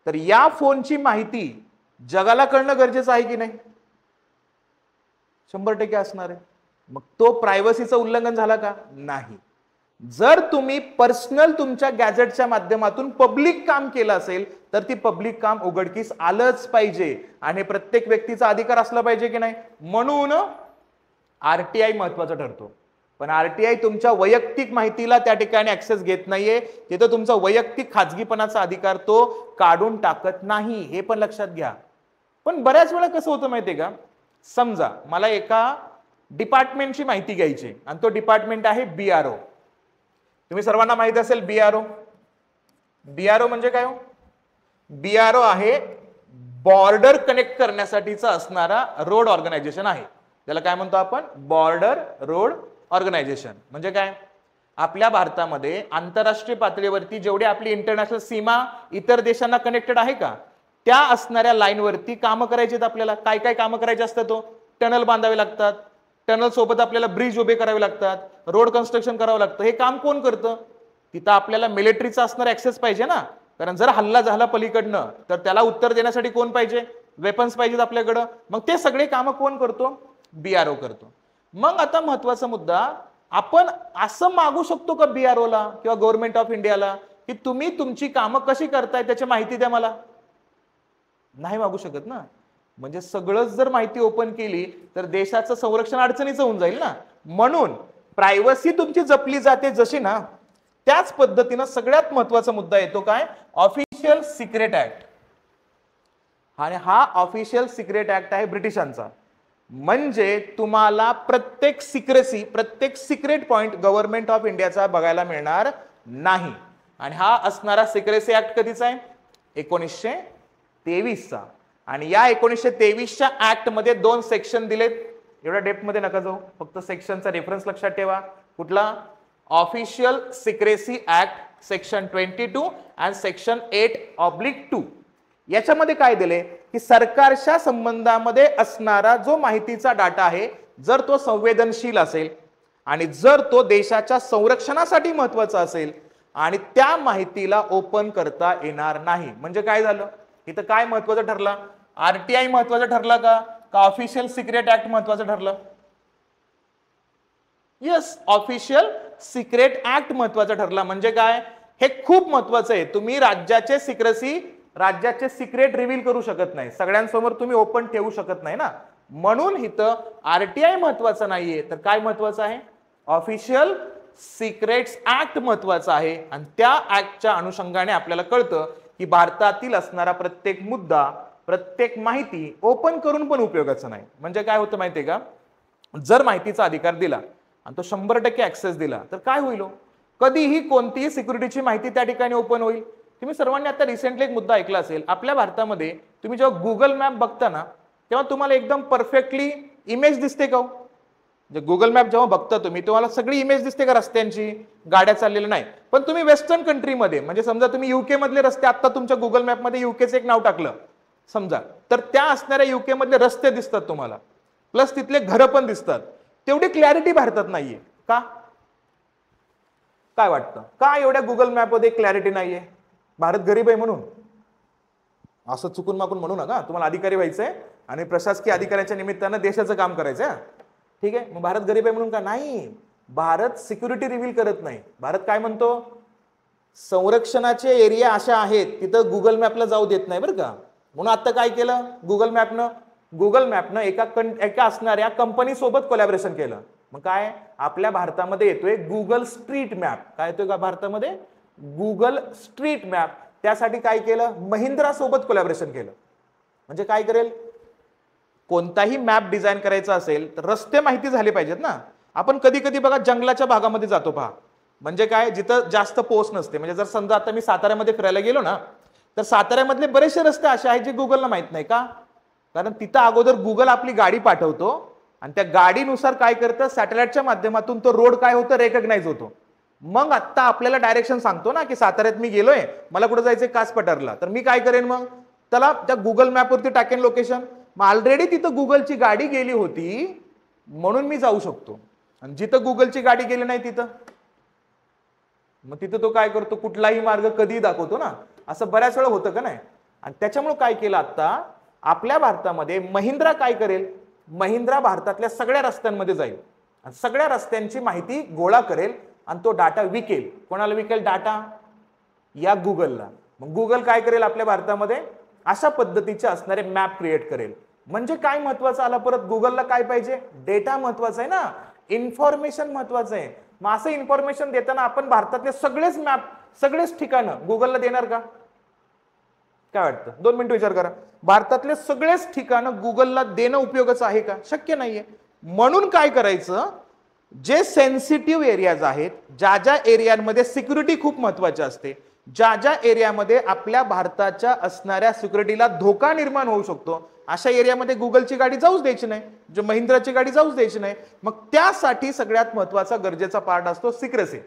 S1: तर या फोनची माहिती जगाला कळणं गरजेचं आहे की नाही, 100% असणार आहे. मग तो प्रायव्हसीचं उल्लंघन झाला का, नाही. जर तुम्ही पर्सनल तुमच्या गॅजेटच्या माध्यमातून पब्लिक काम केलं असेल तर ती पब्लिक काम उघडकीस आलंच पाहिजे आणि प्रत्येक व्यक्तीचा अधिकार असला पाहिजे की नाही. म्हणून RTI महत्वाचा ठरतो. पण आरटीआय तुमच्या वैयक्तिक माहितीला त्या ठिकाणी ऍक्सेस घेत नाहीये, तिथं तुमचा वैयक्तिक खाजगीपणाचा अधिकार तो काढून टाकत नाही, हे पण लक्षात घ्या. पण बऱ्याच वेळा कसं होतं माहितीये का, समजा मला एका डिपार्टमेंटची माहिती घ्यायची आणि तो डिपार्टमेंट आहे बीआरओ. तुम्ही सर्वांना माहित असेल बीआरओ. बीआरओ म्हणजे काय हो? बीआरओ आहे बॉर्डर कनेक्ट करण्यासाठीचा असणारा रोड ऑर्गनायझेशन आहे. त्याला काय म्हणतो आपण? Border road organisation. म्हणजे काय? आपल्या भारतामध्ये आंतरराष्ट्रीय पातळीवरती जेवढी आपली इंटरनॅशनल सीमा इतर देशांना कनेक्टेड आहे का, त्या असणाऱ्या लाईनवरती कामं करायची आहेत आपल्याला. काय काय कामं करायची असतात? तो टनल बांधावे लागतात, टनल सोबत आपल्याला ब्रिज उभे करावे लागतात, रोड कन्स्ट्रक्शन करावं लागतं. हे काम कोण करतं? तिथं आपल्याला मिलिटरीचा असणारा ऍक्सेस पाहिजे ना, कारण जर हल्ला झाला पलीकडनं तर त्याला उत्तर देण्यासाठी कोण पाहिजे? वेपन्स पाहिजेत आपल्याकडं. मग ते सगळे कामं कोण करतो? बीआरओ करतो. मग आता महत्वाचा मुद्दा, आपण असं मागू शकतो का बीआरओला किंवा गव्हर्नमेंट ऑफ इंडियाला की तुम्ही तुमची कामं कशी करताय त्याची माहिती द्या मला? नाही मागू शकत ना. म्हणजे सगळंच जर माहिती ओपन केली तर देशाचं संरक्षण अडचणीचं होऊन जाईल ना. म्हणून प्रायव्हसी तुमची जपली जाते जशी ना, त्याच पद्धतीनं सगळ्यात महत्वाचा मुद्दा येतो काय? Official secret act. आणि हा ऑफिशियल सिक्रेट ऍक्ट आहे ब्रिटिशांचा. म्हणजे तुम्हाला प्रत्येक सिक्रेसी, प्रत्येक सिक्रेट पॉइंट गव्हर्नमेंट ऑफ इंडियाचा बघायला मिळणार नाही. आणि हा असणारा सिक्रेसी ऍक्ट कधीचा आहे? 1923चा. आणि या 1923च्या ऍक्ट मध्ये 2 सेक्शन दिलेत. एवढ्या डेप्थ मध्ये नका जाऊ, फक्त सेक्शनचा रेफरन्स लक्षात ठेवा. कुठला? ऑफिशियल सिक्रेसी ऍक्ट सेक्शन 22 आणि सेक्शन 8/2. याच्यामध्ये काय दिले की सरकारच्या संबंधामध्ये असणारा जो माहितीचा डाटा आहे, जर तो संवेदनशील असेल आणि जर तो देशाच्या संरक्षणासाठी महत्वाचा असेल आणि त्या माहितीला ओपन करता येणार नाही. म्हणजे काय झालं इथं? काय महत्वाचं ठरलं? आरटीआय महत्वाचं ठरलं का ऑफिशियल सिक्रेट ऍक्ट महत्वाचं ठरलं? यस, ऑफिशियल सिक्रेट ऍक्ट महत्वाचं ठरला. म्हणजे काय? हे खूप महत्वाचं आहे. तुम्ही राज्याचे सिक्रेट रिव्हील करू शकत नाही, सगळ्यांसमोर तुम्ही ओपन ठेवू शकत नाही ना. म्हणून इथं आरटीआय महत्वाचं नाहीये, तर काय महत्वाचं आहे? ऑफिशियल सिक्रेट्स ऍक्ट महत्वाचं आहे. आणि त्या ऍक्टच्या अनुषंगाने आपल्याला कळतं की भारतातील असणारा प्रत्येक मुद्दा, प्रत्येक माहिती ओपन करून पण उपयोगाचं नाही. म्हणजे काय होतं माहितीये का? जर माहितीचा अधिकार दिला आणि तो 100% ऍक्सेस दिला तर काय होईल? कधीही कोणतीही सिक्युरिटीची माहिती त्या ठिकाणी ओपन होईल. तुम्ही सर्वांनी आता रिसेंटली एक मुद्दा ऐकला असेल, आपल्या भारतामध्ये तुम्ही जेव्हा गुगल मॅप बघता ना, तेव्हा तुम्हाला एकदम परफेक्टली इमेज दिसते का? गुगल मॅप जेव्हा बघता तुम्हाला सगळी इमेज दिसते का रस्त्यांची, गाड्या चाललेल्या नाही? पण तुम्ही वेस्टर्न कंट्रीमध्ये, म्हणजे समजा तुम्ही युके मधले रस्ते आता तुमच्या गुगल मॅपमध्ये युकेचं एक नाव टाकलं समजा, तर त्या असणाऱ्या युके मधले रस्ते दिसतात तुम्हाला, प्लस तिथले घरं पण दिसतात. तेवढी क्लॅरिटी भारतात नाहीये का? काय वाटतं? का एवढ्या गुगल मॅपमध्ये क्लॅरिटी नाहीये? भारत गरीब आहे म्हणून? असं चुकून माकून म्हणू नका. तुम्हाला अधिकारी व्हायचंय आणि प्रशासकीय अधिकाऱ्याच्या निमित्तानं देशाचं काम करायचंय, ठीक आहे? मग भारत गरीब आहे म्हणून का? नाही, भारत सिक्युरिटी रिव्हील करत नाही. भारत काय म्हणतो? संरक्षणाचे एरिया अशा आहेत तिथं गुगल मॅपला जाऊ देत नाही बरं का. म्हणून आता काय केलं गुगल मॅपनं एका असणाऱ्या कंपनी सोबत कोलॅबोरेशन केलं. मग काय? आपल्या भारतामध्ये येतोय गुगल स्ट्रीट मॅप. काय येतोय का भारतामध्ये? Google street map. त्यासाठी काय केलं? महिंद्रा सोबत कोलॅबोरेशन केलं. म्हणजे काय करेल? कोणताही मॅप डिझाईन करायचा असेल तर रस्ते माहिती झाले पाहिजेत ना. आपण कधी कधी बघा जंगलाच्या भागामध्ये जातो पहा, म्हणजे काय, जिथं जास्त पोस्ट नसते. म्हणजे जर समजा आता मी साताऱ्यामध्ये फिरायला गेलो ना, तर साताऱ्यामधले बरेचसे रस्ते असे आहेत जे गुगलला माहित नाही का? कारण तिथं अगोदर गुगल आपली गाडी पाठवतो आणि त्या गाडीनुसार काय करतं, सॅटेलाइटच्या माध्यमातून तो रोड काय होतं, रेकग्नाइज होतो. मग आता आपल्याला डायरेक्शन सांगतो ना की साताऱ्यात मी गेलोय, मला कुठे जायचंय, कास पठारला. तर मी काय करेन? मग त्याला त्या गुगल मॅपवरती टाकेन लोकेशन. मग ऑलरेडी तिथं गुगलची गाडी गेली होती म्हणून मी जाऊ शकतो. आणि जिथं गुगलची गाडी गेली नाही तिथं मग तिथं तो काय करतो? कुठलाही मार्ग कधी दाखवतो ना. असं बऱ्याच वेळा होतं का नाही? आणि त्याच्यामुळे काय केलं आता आपल्या भारतामध्ये महिंद्रा काय करेल? महिंद्रा भारतातल्या सगळ्या रस्त्यांमध्ये जाईल आणि सगळ्या रस्त्यांची माहिती गोळा करेल आणि तो डाटा विकेल. कोणाला विकेल डाटा? या गुगलला. मग गुगल काय करेल? आपल्या भारतामध्ये अशा पद्धतीचे असणारे मॅप क्रिएट करेल. म्हणजे काय महत्वाचं आलं परत? गुगलला काय पाहिजे? डेटा महत्वाचा आहे ना. इन्फॉर्मेशन महत्वाचं आहे. मग असं इन्फॉर्मेशन देताना आपण भारतातले सगळेच मॅप, सगळेच ठिकाणं गुगलला देणार का? काय वाटतं? 2 मिनिटं विचार करा. भारतातले सगळेच ठिकाणं गुगलला देणं उपयोगाचं आहे का? शक्य नाहीये. म्हणून काय करायचं, जे सेन्सिटिव्ह एरियाज आहेत, ज्या ज्या एरियामध्ये सिक्युरिटी खूप महत्वाची असते, ज्या ज्या एरियामध्ये आपल्या भारताच्या असणाऱ्या सिक्युरिटीला धोका निर्माण होऊ शकतो, अशा एरियामध्ये गुगलची गाडी जाऊच द्यायची नाही, जो महिंद्राची गाडी जाऊच द्यायची नाही. मग त्यासाठी सगळ्यात महत्वाचा गरजेचा पार्ट असतो सिक्रेसी.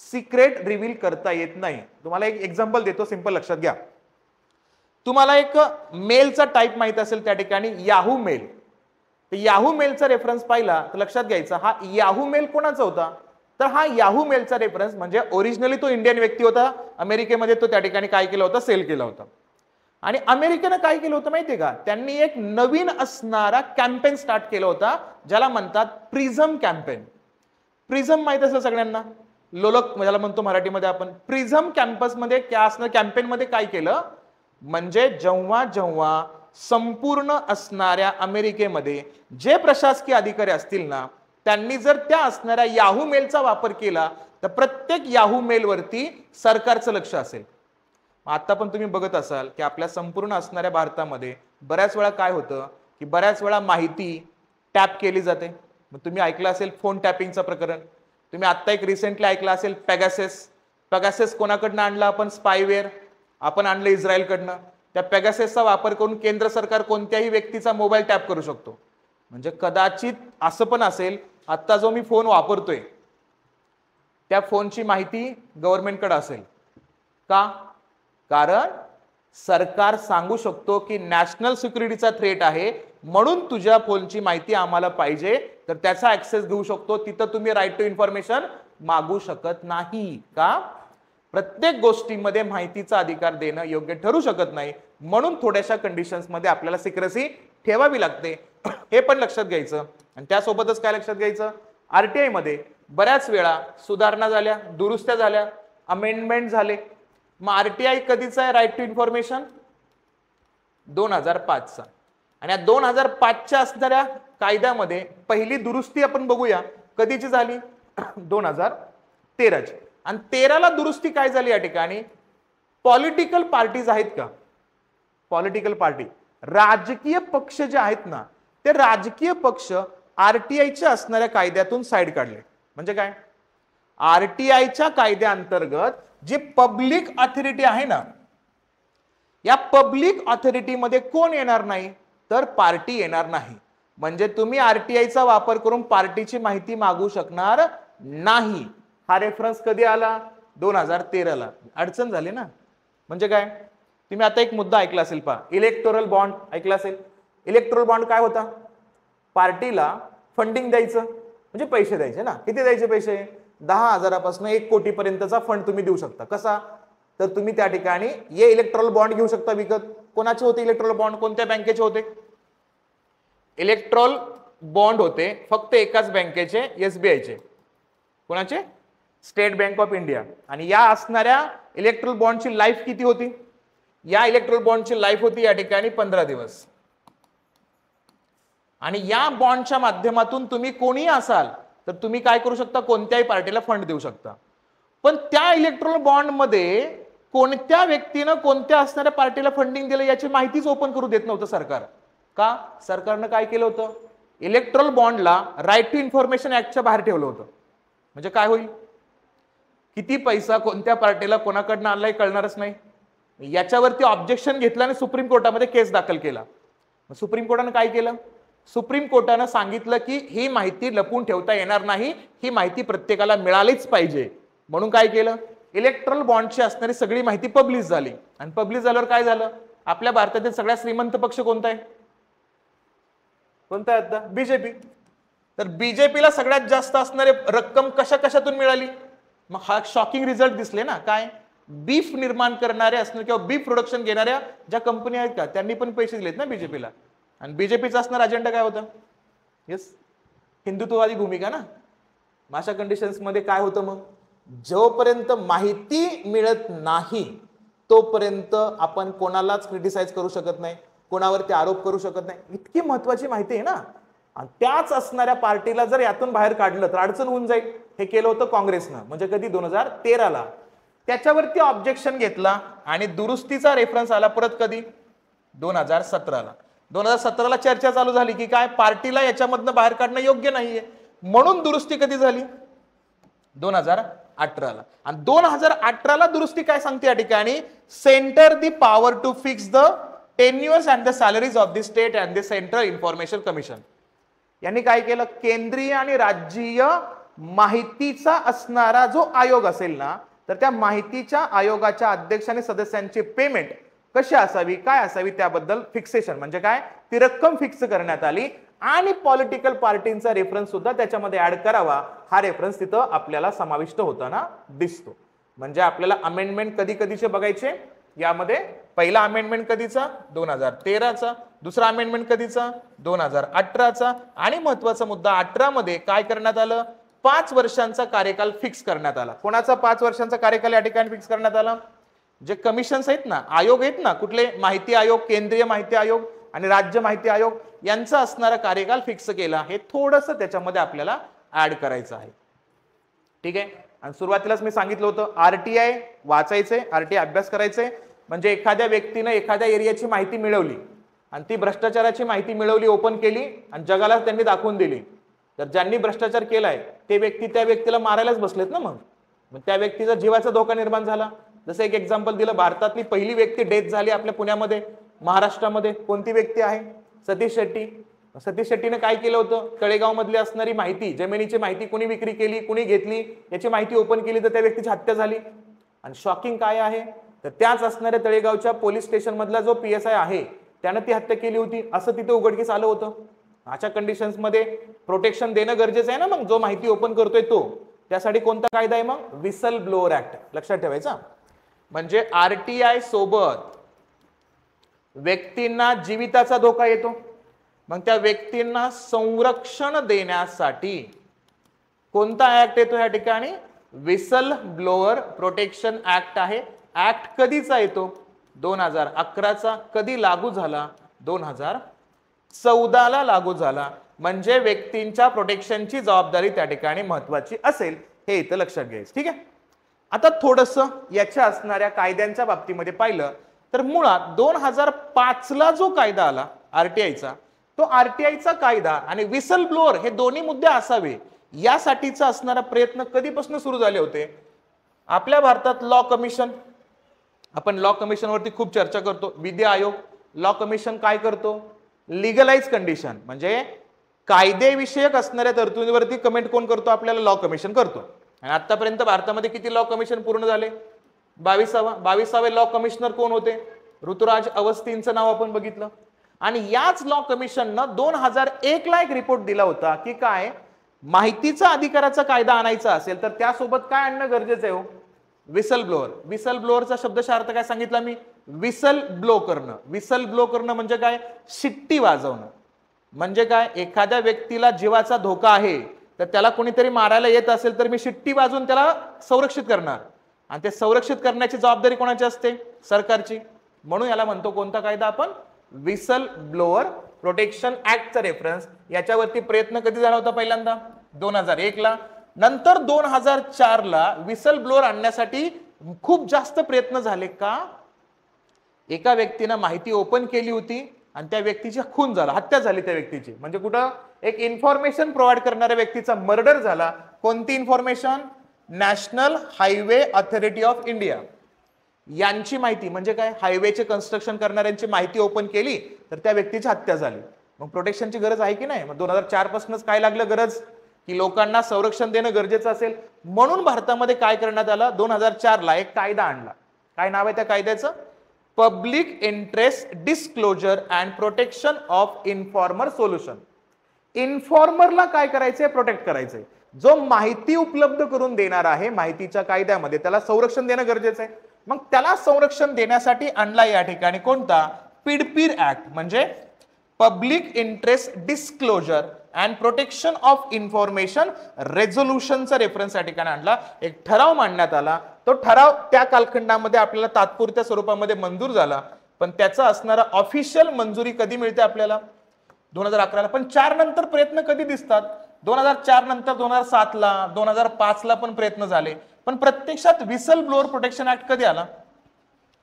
S1: सिक्रेट रिव्हील करता येत नाही. तुम्हाला एक एक्झाम्पल देतो, सिंपल लक्षात घ्या. तुम्हाला एक मेलचा टाईप माहित असेल, त्या ठिकाणी याहू मेल. याहू मेलचा रेफरन्स पाहिला तर लक्षात घ्यायचा, हा याहू मेल कोणाचा होता? तर हा याहू मेलचा रेफरन्स म्हणजे ओरिजिनली तो इंडियन व्यक्ती होता, अमेरिकेमध्ये तो त्या ठिकाणी काय केलं होतं, सेल केला होता. आणि अमेरिकेनं काय केलं होतं माहितीये का? त्यांनी एक नवीन असणारा कॅम्पेन स्टार्ट केला होता, ज्याला म्हणतात प्रिझम कॅम्पेन. प्रिझम माहित असेल सगळ्यांना, लोलक ज्याला म्हणतो मराठीमध्ये आपण. प्रिझम कॅम्पसमध्ये कॅम्पेनमध्ये काय केलं, म्हणजे जेव्हा जेव्हा संपूर्ण असणाऱ्या अमेरिकेमध्ये जे प्रशासकीय अधिकारी असतील ना, त्यांनी जर त्या असणाऱ्या याहू मेलचा वापर केला तर प्रत्येक याहू मेलवरती सरकारचं लक्ष असेल. आता पण तुम्ही बघत असाल की आपल्या संपूर्ण असणाऱ्या भारतामध्ये बऱ्याच वेळा काय होतं की बऱ्याच वेळा माहिती टॅप केली जाते. मग तुम्ही ऐकलं असेल फोन टॅपिंगचं प्रकरण. तुम्ही आता एक रिसेंटली ऐकलं असेल पेगासस. पेगासस कोणाकडनं आणलं आपण? स्पायवेअर आपण आणलं इस्रायलकडनं. त्या पेगाससचा वापर करून केंद्र सरकार कोणत्याही व्यक्तीचा मोबाईल टॅप करू शकतो. म्हणजे कदाचित असं पण असेल, आता जो मी फोन वापरतोय त्या फोनची माहिती गव्हर्नमेंटकडे असेल का? कारण सरकार सांगू शकतो की नॅशनल सिक्युरिटीचा थ्रेट आहे, म्हणून तुझ्या फोनची माहिती आम्हाला पाहिजे, तर त्याचा ऍक्सेस घेऊ शकतो. तिथं तुम्ही राईट टू इन्फॉर्मेशन मागू शकत नाही का? प्रत्येक गोष्टीमध्ये माहितीचा अधिकार देणं योग्य ठरू शकत नाही, म्हणून थोड्याशा कंडिशन्समध्ये आपल्याला सिक्रेसी ठेवावी लागते. हे पण लक्षात घ्यायचं. आणि त्यासोबतच काय लक्षात घ्यायचं, आरटीआय मध्ये बऱ्याच वेळा सुधारणा झाल्या, दुरुस्त्या झाल्या, अमेंडमेंट झाले. मग आरटीआय कधीचा आहे राईट टू इन्फॉर्मेशन? 2005 चा. आणि या 2005च्या असणाऱ्या कायद्यामध्ये पहिली दुरुस्ती आपण बघूया कधीची झाली, 2013ची. आणि 13ला दुरुस्ती काय झाली या ठिकाणी, पॉलिटिकल पार्टीज आहेत का, पॉलिटिकल पार्टी राजकीय पक्ष जे आहेत ना, ते राजकीय पक्ष आरटीआयच्या असणाऱ्या कायद्यातून साईड काढले. म्हणजे काय, आरटीआयच्या कायद्याअंतर्गत जी पब्लिक ऑथॉरिटी आहे ना, या पब्लिक ऑथॉरिटीमध्ये कोण येणार नाही, तर पार्टी येणार नाही. म्हणजे तुम्ही आरटीआयचा वापर करून पार्टीची माहिती मागू शकणार नाही. हा रेफरन्स कधी आला, 2013ला. अडचण झाली ना. म्हणजे काय, तुम्ही आता एक मुद्दा ऐकला असेल पहा, इलेक्टोरल बॉन्ड ऐकला असेल. इलेक्टोरल बॉन्ड काय होता, पार्टीला फंडिंग द्यायचं, म्हणजे पैसे द्यायचे ना. किती द्यायचे पैसे, 10,000पासून 1 कोटीपर्यंतचा फंड तुम्ही देऊ शकता. कसा, तर तुम्ही त्या ठिकाणी हे इलेक्टोरल बॉन्ड घेऊ शकता विकत. कोणाचे होते इलेक्टोरल बॉन्ड, कोणत्या बँकेचे होते? इलेक्टोरल बॉन्ड होते फक्त एकाच बँकेचे, एसबीआयचे. कोणाचे? State bank of India. आणि या असणाऱ्या इलेक्ट्रल बॉन्डची लाईफ किती होती, या इलेक्ट्रल बॉन्डची लाईफ होती या ठिकाणी 15 दिवस. आणि या बॉन्डच्या माध्यमातून तुम्ही कोणी असाल तर तुम्ही काय करू शकता, कोणत्याही पार्टीला फंड देऊ शकता. पण त्या इलेक्ट्रल बॉन्ड मध्ये कोणत्या व्यक्तीनं कोणत्या असणाऱ्या पार्टीला फंडिंग दिलं याची माहितीच ओपन करू देत नव्हतं सरकार. का, सरकारनं काय केलं होतं, इलेक्ट्रल बॉन्डला राईट टू इन्फॉर्मेशन ऍक्टच्या बाहेर ठेवलं होतं. म्हणजे काय होईल, किती पैसा कोणत्या पार्टीला कोणाकडनं आणलाय कळणारच नाही. याच्यावरती ऑब्जेक्शन घेतलं आणि सुप्रीम कोर्टामध्ये केस दाखल केला. सुप्रीम कोर्टानं काय केलं, सुप्रीम कोर्टानं सांगितलं की ही माहिती लपून ठेवता येणार नाही, ही माहिती प्रत्येकाला मिळालीच पाहिजे. म्हणून काय केलं, इलेक्ट्रल बॉन्डची असणारी सगळी माहिती पब्लिश झाली. आणि पब्लिश झाल्यावर काय झालं, आपल्या भारतातील सगळ्यात श्रीमंत पक्ष कोणता आहे, कोणता आहे आता, बीजेपी. तर बीजेपीला सगळ्यात जास्त असणारे रक्कम कशा कशातून मिळाली, मग हा शॉकिंग रिझल्ट दिसले ना. काय, बीफ निर्माण करणारे असणार किंवा बीफ प्रोडक्शन घेणाऱ्या ज्या कंपनी आहेत का, त्यांनी पण पैसे दिलेत ना बीजेपीला. आणि बीजेपीचा असणार अजेंडा काय होता, येस, हिंदुत्ववादी भूमिका ना. अशा कंडिशन्स मध्ये काय होतं, मग जोपर्यंत माहिती मिळत नाही तोपर्यंत आपण कोणालाच क्रिटिसाइज करू शकत नाही, कोणावरती आरोप करू शकत नाही. इतकी महत्वाची माहिती आहे ना. आणि त्याच असणाऱ्या पार्टीला जर यातून बाहेर काढलं तर अडचण होऊन जाईल. हे केलं होतं काँग्रेसनं, म्हणजे कधी 2013ला. त्याच्यावरती ऑब्जेक्शन घेतला आणि दुरुस्तीचा रेफरन्स आला परत कधी 2017ला. 2017ला चर्चा चालू झाली की काय पार्टीला याच्यामधनं बाहेर काढणं योग्य नाहीये, म्हणून दुरुस्ती कधी झाली 2018ला. आणि 2018ला दुरुस्ती काय सांगते या ठिकाणी, centre the power to fix the tenures and the salaries of the state and the central information commission. यांनी काय केलं, केंद्रीय आणि राज्यीय माहितीचा असणारा जो आयोग असेल ना, तर त्या माहितीच्या आयोगाच्या अध्यक्ष आणि सदस्यांची पेमेंट कशी असावी, काय असावी, त्याबद्दल फिक्सेशन म्हणजे काय, ती रक्कम फिक्स करण्यात आली. आणि पॉलिटिकल पार्टींचा रेफरन्स सुद्धा त्याच्यामध्ये ऍड करावा, हा रेफरन्स तिथं आपल्याला समाविष्ट होताना दिसतो. म्हणजे आपल्याला अमेंडमेंट कधी कधीचे बघायचे यामध्ये, पहिला अमेंडमेंट कधीचा 2013चा, दुसरा अमेंडमेंट कधीचा 2018चा, आणि महत्वाचा मुद्दा 18 मध्ये काय करण्यात आलं, 5 वर्षांचा कार्यकाल फिक्स करण्यात आला. कोणाचा 5 वर्षांचा कार्यकाल या ठिकाणी फिक्स करण्यात आला, जे कमिशन्स आहेत ना, आयोग आहेत ना, कुठले, माहिती आयोग, केंद्रीय माहिती आयोग आणि राज्य माहिती आयोग, यांचा असणारा कार्यकाल फिक्स केला. हे थोडंसं त्याच्यामध्ये आपल्याला ऍड करायचं आहे. ठीक आहे. आणि सुरुवातीलाच मी सांगितलं होतं आरटीआय वाचायचे, आरटीआय अभ्यास करायचे. म्हणजे एखाद्या व्यक्तीने एखाद्या एरियाची माहिती मिळवली आणि ती भ्रष्टाचाराची माहिती मिळवली, ओपन केली आणि जगाला त्यांनी दाखवून दिली, तर ज्यांनी भ्रष्टाचार केलाय ते व्यक्ती त्या व्यक्तीला मारायलाच बसलेत ना. मग त्या व्यक्तीचा जीवाचा धोका निर्माण झाला. जसं एक एक्झाम्पल दिलं, भारतातली पहिली व्यक्ती डेथ झाली आपल्या पुण्यामध्ये, महाराष्ट्रामध्ये. कोणती व्यक्ती आहे, सतीश शेट्टी. सतीश शेट्टीने काय केलं होतं, तळेगाव मधली असणारी माहिती, जमिनीची माहिती कुणी विक्री केली, कुणी घेतली, याची माहिती ओपन केली, तर त्या व्यक्तीची हत्या झाली. आणि शॉकिंग काय आहे, तर त्याच असणाऱ्या तळेगावच्या पोलीस स्टेशन मधला जो PSI आहे त्यानं ती हत्या केली होती, असं तिथे उघडकीस आलं होतं. अशा कंडिशन्स मध्ये प्रोटेक्शन देणं गरजेचं आहे ना. मग जो माहिती ओपन करतोय तो, त्यासाठी कोणता कायदा आहे मग, विसल ब्लोअर ऍक्ट, लक्षात ठेवायचा. म्हणजे आरटीआय सोबत व्यक्तींना जीविताचा धोका येतो, मग त्या व्यक्तींना संरक्षण देण्यासाठी कोणता ऍक्ट येतो या ठिकाणी, विसल ब्लोअर प्रोटेक्शन ऍक्ट आहे. ऍक्ट कधीचा येतो, 2011चा. कधी लागू झाला, 2014ला लागू झाला. म्हणजे व्यक्तींच्या प्रोटेक्शनची जबाबदारी त्या ठिकाणी महत्वाची असेल, हे इथं लक्षात घ्यायचं. ठीक आहे. आता थोडंसं याच्या असणाऱ्या कायद्यांच्या बाबतीमध्ये पाहिलं तर मुळात 2005ला जो कायदा आला आरटीआयचा, तो आरटीआयचा कायदा आणि विसल ब्लोअर हे दोन्ही मुद्दे असावे यासाठीचा असणारा प्रयत्न कधीपासून सुरू झाले होते. आपल्या भारतात लॉ कमिशन, आपण लॉ कमिशनवरती खूप चर्चा करतो. विधी आयोग, लॉ कमिशन काय करतो, लिगलाइज कंडिशन म्हणजे कायदेविषयक असणाऱ्या तरतुदीवरती कमेंट कोण करतो, आपल्याला लॉ कमिशन करतो. आणि आतापर्यंत भारतामध्ये किती लॉ कमिशन पूर्ण झाले, 22वे लॉ कमिशनर कोण होते, ऋतुराज अवस्थींचं नाव आपण बघितलं. आणि याच लॉ कमिशननं 2001ला एक रिपोर्ट दिला होता की काय, माहितीचा अधिकाराचा कायदा आणायचा असेल तर त्यासोबत काय आणणं गरजेचं आहे, विसल ब्लोअर. विसल ब्लोअरचा शब्दशः अर्थ काय सांगितला मी, विसल ब्लो करणं. विसल ब्लो करणं म्हणजे काय, शिट्टी वाजवणं. म्हणजे काय, एखाद्या व्यक्तीला जीवाचा धोका आहे तर त्याला कोणीतरी मारायला येत असेल तर मी शिट्टी वाजवून त्याला संरक्षित करणार. आणि ते संरक्षित करण्याची जबाबदारी कोणाची असते, सरकारची. म्हणून याला म्हणतो कोणता कायदा आपण, विसल ब्लोअर प्रोटेक्शन ऍक्टचा रेफरन्स. याच्यावरती प्रयत्न कधी झाला होता, पहिल्यांदा 2001ला. नंतर 2004ला विसल ब्लोअर आणण्यासाठी खूप जास्त प्रयत्न झाले. का, एका व्यक्तीनं माहिती ओपन केली होती आणि त्या व्यक्तीची खून झाला, हत्या झाली त्या व्यक्तीची. म्हणजे कुठं, एक इन्फॉर्मेशन प्रोव्हाइड करणाऱ्या व्यक्तीचा मर्डर झाला. कोणती information, national highway authority of India यांची माहिती. म्हणजे काय, हायवेचे कन्स्ट्रक्शन करणाऱ्यांची माहिती ओपन केली तर त्या व्यक्तीची हत्या झाली. मग प्रोटेक्शनची गरज आहे की नाही. मग 2004 पासूनच काय लागलं गरज, की लोकांना संरक्षण देणं गरजेचं असेल. म्हणून भारतामध्ये काय करण्यात आलं, 2004ला एक कायदा आणला. काय नाव आहे त्या कायद्याचं, public interest disclosure and protection of informer solution. इन्फॉर्मरला काय करायचंय, प्रोटेक्ट करायचंय. जो माहिती उपलब्ध करून देणार आहे माहितीच्या कायद्यामध्ये, त्याला संरक्षण देणं गरजेचं आहे. मग त्याला संरक्षण देण्यासाठी आणला या ठिकाणी कोणता, पिडपीर ऍक्ट. म्हणजे public interest disclosure and protection of information रेझोल्युशनचा रेफरन्स या ठिकाणी आणला. एक ठराव मांडण्यात आला. तो ठराव त्या कालखंडामध्ये आपल्याला तात्पुरत्या स्वरूपामध्ये मंजूर झाला, पण त्याचा असणारा ऑफिशियल मंजुरी कधी मिळते आपल्याला, 2011ला, पण 4 नंतर प्रयत्न कधी दिसतात? 2004 नंतर 2007 ला, 2005 ला पण प्रयत्न झाले, पण प्रत्यक्षात व्हिसल ब्लोअर प्रोटेक्शन ऍक्ट कधी आला?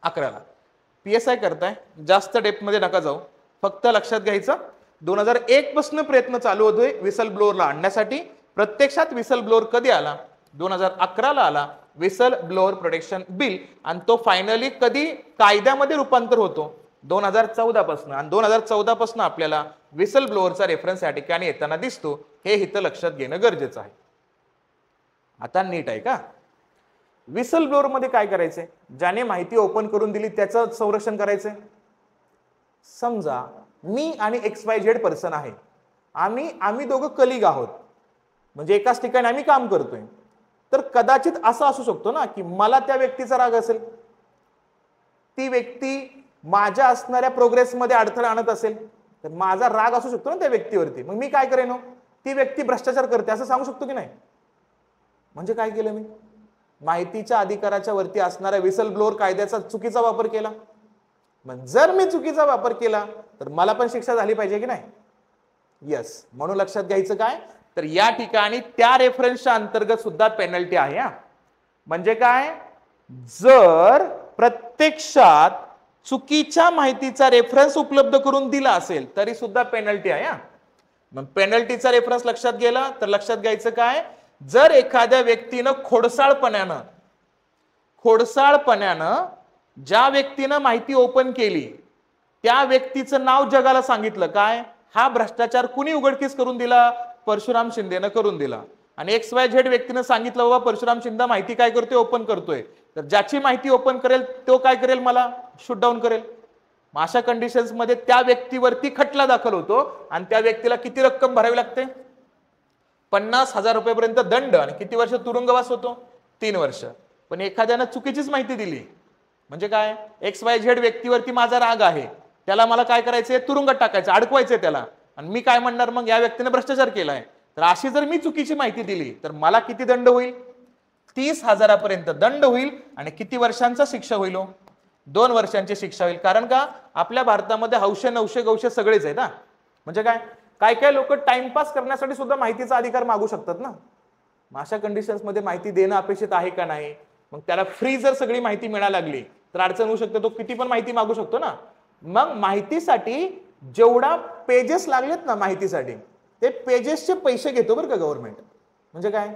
S1: 11ला. PSI करताय, जास्त डेप्थ मध्ये नका जाऊ, फक्त लक्षात घ्यायचं 2001 पासून प्रयत्न चालू होतोय व्हिसल ब्लोअरला आणण्यासाठी. प्रत्यक्षात व्हिसल ब्लोअर कधी आला? 2011ला आला व्हिसल ब्लोअर प्रोटेक्शन बिल, आणि तो फायनली कधी कायद्यामध्ये रूपांतर होतो? 2014 पासून. आणि 2014 पासून आपल्याला व्हिसल ब्लोअरचा रेफरन्स या ठिकाणी येताना दिसतो, हे इथं लक्षात घेणं गरजेचं आहे. आता नीट आहे का? व्हिसल ब्लोअर मध्ये काय करायचंय? ज्याने माहिती ओपन करून दिली त्याचं संरक्षण करायचंय. समजा मी आणि XYZ पर्सन आहे, आम्ही दोघं कलिग आहोत, म्हणजे एकाच ठिकाणी आम्ही काम करतोय, तर कदाचित असं असू शकतो ना की मला त्या व्यक्तीचा राग असेल, ती व्यक्ती माझ्या असणाऱ्या प्रोग्रेसमध्ये अडथळा आणत असेल, तर माझा राग असू शकतो ना त्या व्यक्तीवरती. मग मी काय करेन? ती व्यक्ती भ्रष्टाचार करते असं सांगू शकतो की नाही? म्हणजे काय केलं मी? माहितीच्या अधिकाराच्या वरती असणाऱ्या व्हिसल ब्लोअर कायद्याचा चुकीचा वापर केला. मग जर मी चुकीचा वापर केला तर मला पण शिक्षा झाली पाहिजे की नाही? यस. म्हणून लक्षात घ्यायचं काय, तर या ठिकाणी त्या रेफरन्सच्या अंतर्गत सुद्धा पेनल्टी आहे. म्हणजे काय? जर प्रत्यक्षात चुकीच्या माहितीचा रेफरन्स उपलब्ध करून दिला असेल तरी सुद्धा पेनल्टी आहे. मग पेनल्टीचा रेफरन्स लक्षात गेला तर लक्षात घ्यायचं काय, जर एखाद्या व्यक्तीनं खोडसाळपणानं ज्या व्यक्तीनं माहिती ओपन केली त्या व्यक्तीचं नाव जगाला सांगितलं, काय हा भ्रष्टाचार कुणी उघडकीस करून दिला? परशुराम शिंदेनं करून दिला. आणि XYZ व्यक्तीनं सांगितलं बाबा परशुराम शिंदे माहिती काय करतोय? ओपन करतोय. तर ज्याची माहिती ओपन करेल तो काय करेल? मला शूट डाऊन करेल. अशा कंडिशन्स मध्ये त्या व्यक्तीवरती खटला दाखल होतो आणि त्या व्यक्तीला किती रक्कम भरावी लागते? 50,000 रुपयापर्यंत दंड आणि किती वर्ष तुरुंगवास होतो? 3 वर्ष. पण एखाद्यानं चुकीचीच माहिती दिली, म्हणजे काय? XYZ व्यक्तीवरती माझा राग आहे, त्याला मला काय करायचंय? तुरुंगात टाकायचं, अडकवायचंय त्याला. आणि मी काय म्हणणार? मग या व्यक्तीने भ्रष्टाचार केलाय. तर अशी जर मी चुकीची माहिती दिली तर मला किती दंड होईल? 30,000 दंड होईल. आणि किती वर्षांचा शिक्षा होईल? 2 वर्षांची शिक्षा होईल. कारण का? आपल्या भारतामध्ये हौशे नवशे गौशे सगळेच आहेत. म्हणजे काय, काय काय लोक टाइमपास करण्यासाठी सुद्धा माहितीचा अधिकार मागू शकतात ना. अशा कंडिशन्स मध्ये माहिती देणं अपेक्षित आहे का नाही? मग त्याला फ्री जर सगळी माहिती मिळायला लागली तर अडचण होऊ शकते, तो किती पण माहिती मागू शकतो ना. मग माहितीसाठी जेवढा पेजेस लागलेत ना माहितीसाठी, ते पेजेसचे पैसे घेतो बरं का गव्हर्नमेंट. म्हणजे काय,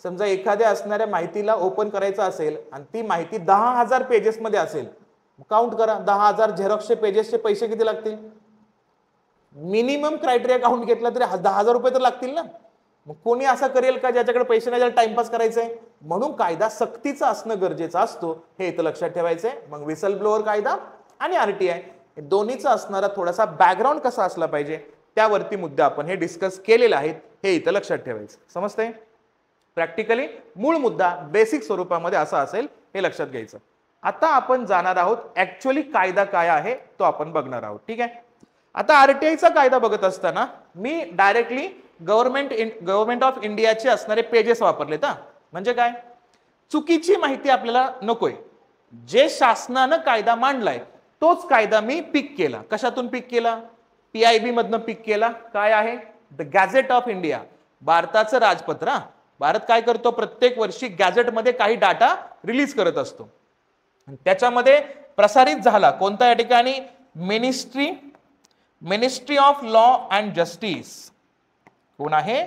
S1: समजा एखाद्या असणाऱ्या माहितीला ओपन करायचं असेल आणि ती माहिती 10,000 पेजेस मध्ये असेल, काउंट करा 10,000 झेरॉक्सचे पेजेसचे पैसे किती लागतील? मिनिमम क्रायटेरिया काउंट घेतला तरी 10,000 रुपये तर लागतील ना. मग कोणी असं करेल का ज्याच्याकडे पैसे नाही, ज्याला टाइमपास करायचंय? म्हणून कायदा सक्तीचा असणं गरजेचं असतो, हे इथं लक्षात ठेवायचंय. मग व्हिसल ब्लोअर कायदा आणि RTI दोन्हीचा असणारा थोडासा बॅकग्राऊंड कसा असला पाहिजे त्यावरती मुद्दा आपण हे डिस्कस केलेले आहेत, हे इथं लक्षात ठेवायचं. समजतंय? प्रॅक्टिकली मूळ मुद्दा बेसिक स्वरूपामध्ये असा असेल, हे लक्षात घ्यायचं. आता आपण जाणार आहोत ऍक्च्युअली कायदा काय आहे तो आपण बघणार आहोत. ठीक आहे. आता RTIचा कायदा बघत असताना मी डायरेक्टली गव्हर्नमेंट ऑफ इंडियाचे असणारे पेजेस वापरलेत. म्हणजे काय, चुकीची माहिती आपल्याला नकोय. जे शासनानं कायदा मांडलाय तोच कायदा मी पिक केला. कशातून पिक केला? PIB मधनं पिक केला. काय आहे? द गॅझेट ऑफ इंडिया, भारताचं राजपत्र. भारत काय करतो? प्रत्येक वर्षी गॅझेटमध्ये काही डाटा रिलीज करत असतो. त्याच्यामध्ये प्रसारित झाला कोणता? या ठिकाणी ministry of law and justice. कोण आहे?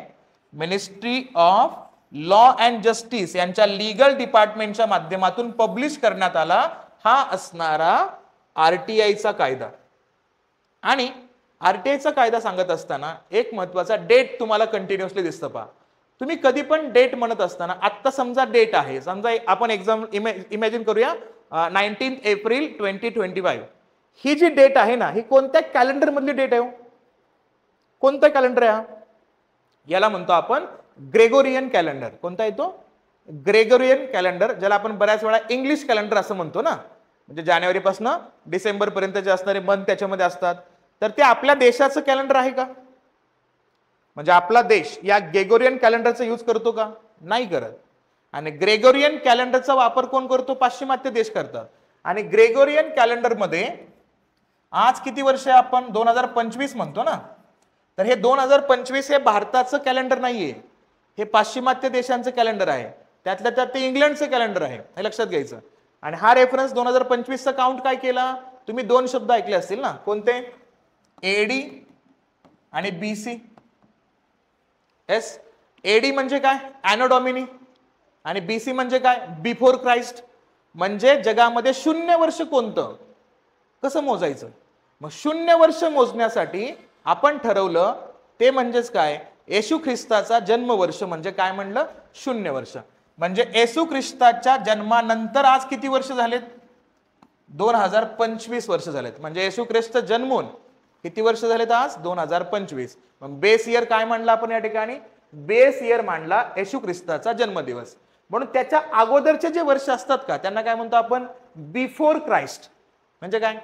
S1: Ministry of law and justice यांच्या लीगल डिपार्टमेंटच्या माध्यमातून पब्लिश करण्यात आला हा असणारा RTIचा कायदा. आणि RTIचा कायदा सांगत असताना एक महत्वाचा डेट तुम्हाला कंटिन्युअसली दिसतं पहा. तुम्ही कधी पण डेट म्हणत असताना, आता समजा डेट आहे, समजा आपण एक्झाम इमॅजिन करूया 19 एप्रिल 2025. ही जी डेट आहे ना, ही कोणत्या कॅलेंडर मधली डेट आहे? कोणता कॅलेंडर आहे? याला म्हणतो आपण ग्रेगोरियन कॅलेंडर. कोणता येतो? ग्रेगोरियन कॅलेंडर, ज्याला आपण बऱ्याच वेळा इंग्लिश कॅलेंडर असं म्हणतो ना. म्हणजे जानेवारीपासून डिसेंबर पर्यंतचे असणारे मंथ त्याच्यामध्ये असतात. तर ते आपल्या देशाचं कॅलेंडर आहे का? म्हणजे आपला देश या ग्रेगोरियन कॅलेंडरचा यूज करतो का? नाही करत. आणि ग्रेगोरियन कॅलेंडरचा वापर कोण करतो? पाश्चिमात्य देश करतात. आणि ग्रेगोरियन कॅलेंडर मध्ये आज किती वर्ष आहे? आपण 2025 म्हणतो ना. तर हे 2025 हे भारताचं कॅलेंडर नाहीये, हे पाश्चिमात्य देशांचं कॅलेंडर आहे, त्यातल्या त्यात ते इंग्लंडचं कॅलेंडर आहे, हे लक्षात घ्यायचं. आणि हा रेफरन्स 2025 चा काउंट काय केला, तुम्ही दोन शब्द ऐकले असतील ना, कोणते, एडी आणि बीसी. येस, एडी म्हणजे काय, ॲनो डॉमिनी, आणि बीसी म्हणजे काय, बिफोर क्राइस्ट. म्हणजे जगामध्ये 0 वर्ष कोणतं, कसं मोजायचं. मग 0 वर्ष मोजण्यासाठी आपण ठरवलं ते म्हणजेच काय, येशू ख्रिस्ताचा जन्मवर्ष म्हणजे काय म्हणलं, 0 वर्ष. म्हणजे येशू ख्रिस्ताच्या जन्मानंतर आज किती वर्ष झालेत, 2025 वर्ष झालेत. म्हणजे येशू ख्रिस्त जन्मून किती वर्ष झालेत आज, 2025. मग बेस इयर काय म्हणलं आपण या ठिकाणी, बेस इयर मांडला येशू ख्रिस्ताचा जन्मदिवस. म्हणून त्याच्या अगोदरचे जे वर्ष असतात का, त्यांना काय म्हणतो आपण, बिफोर क्राइस्ट. म्हणजे काय,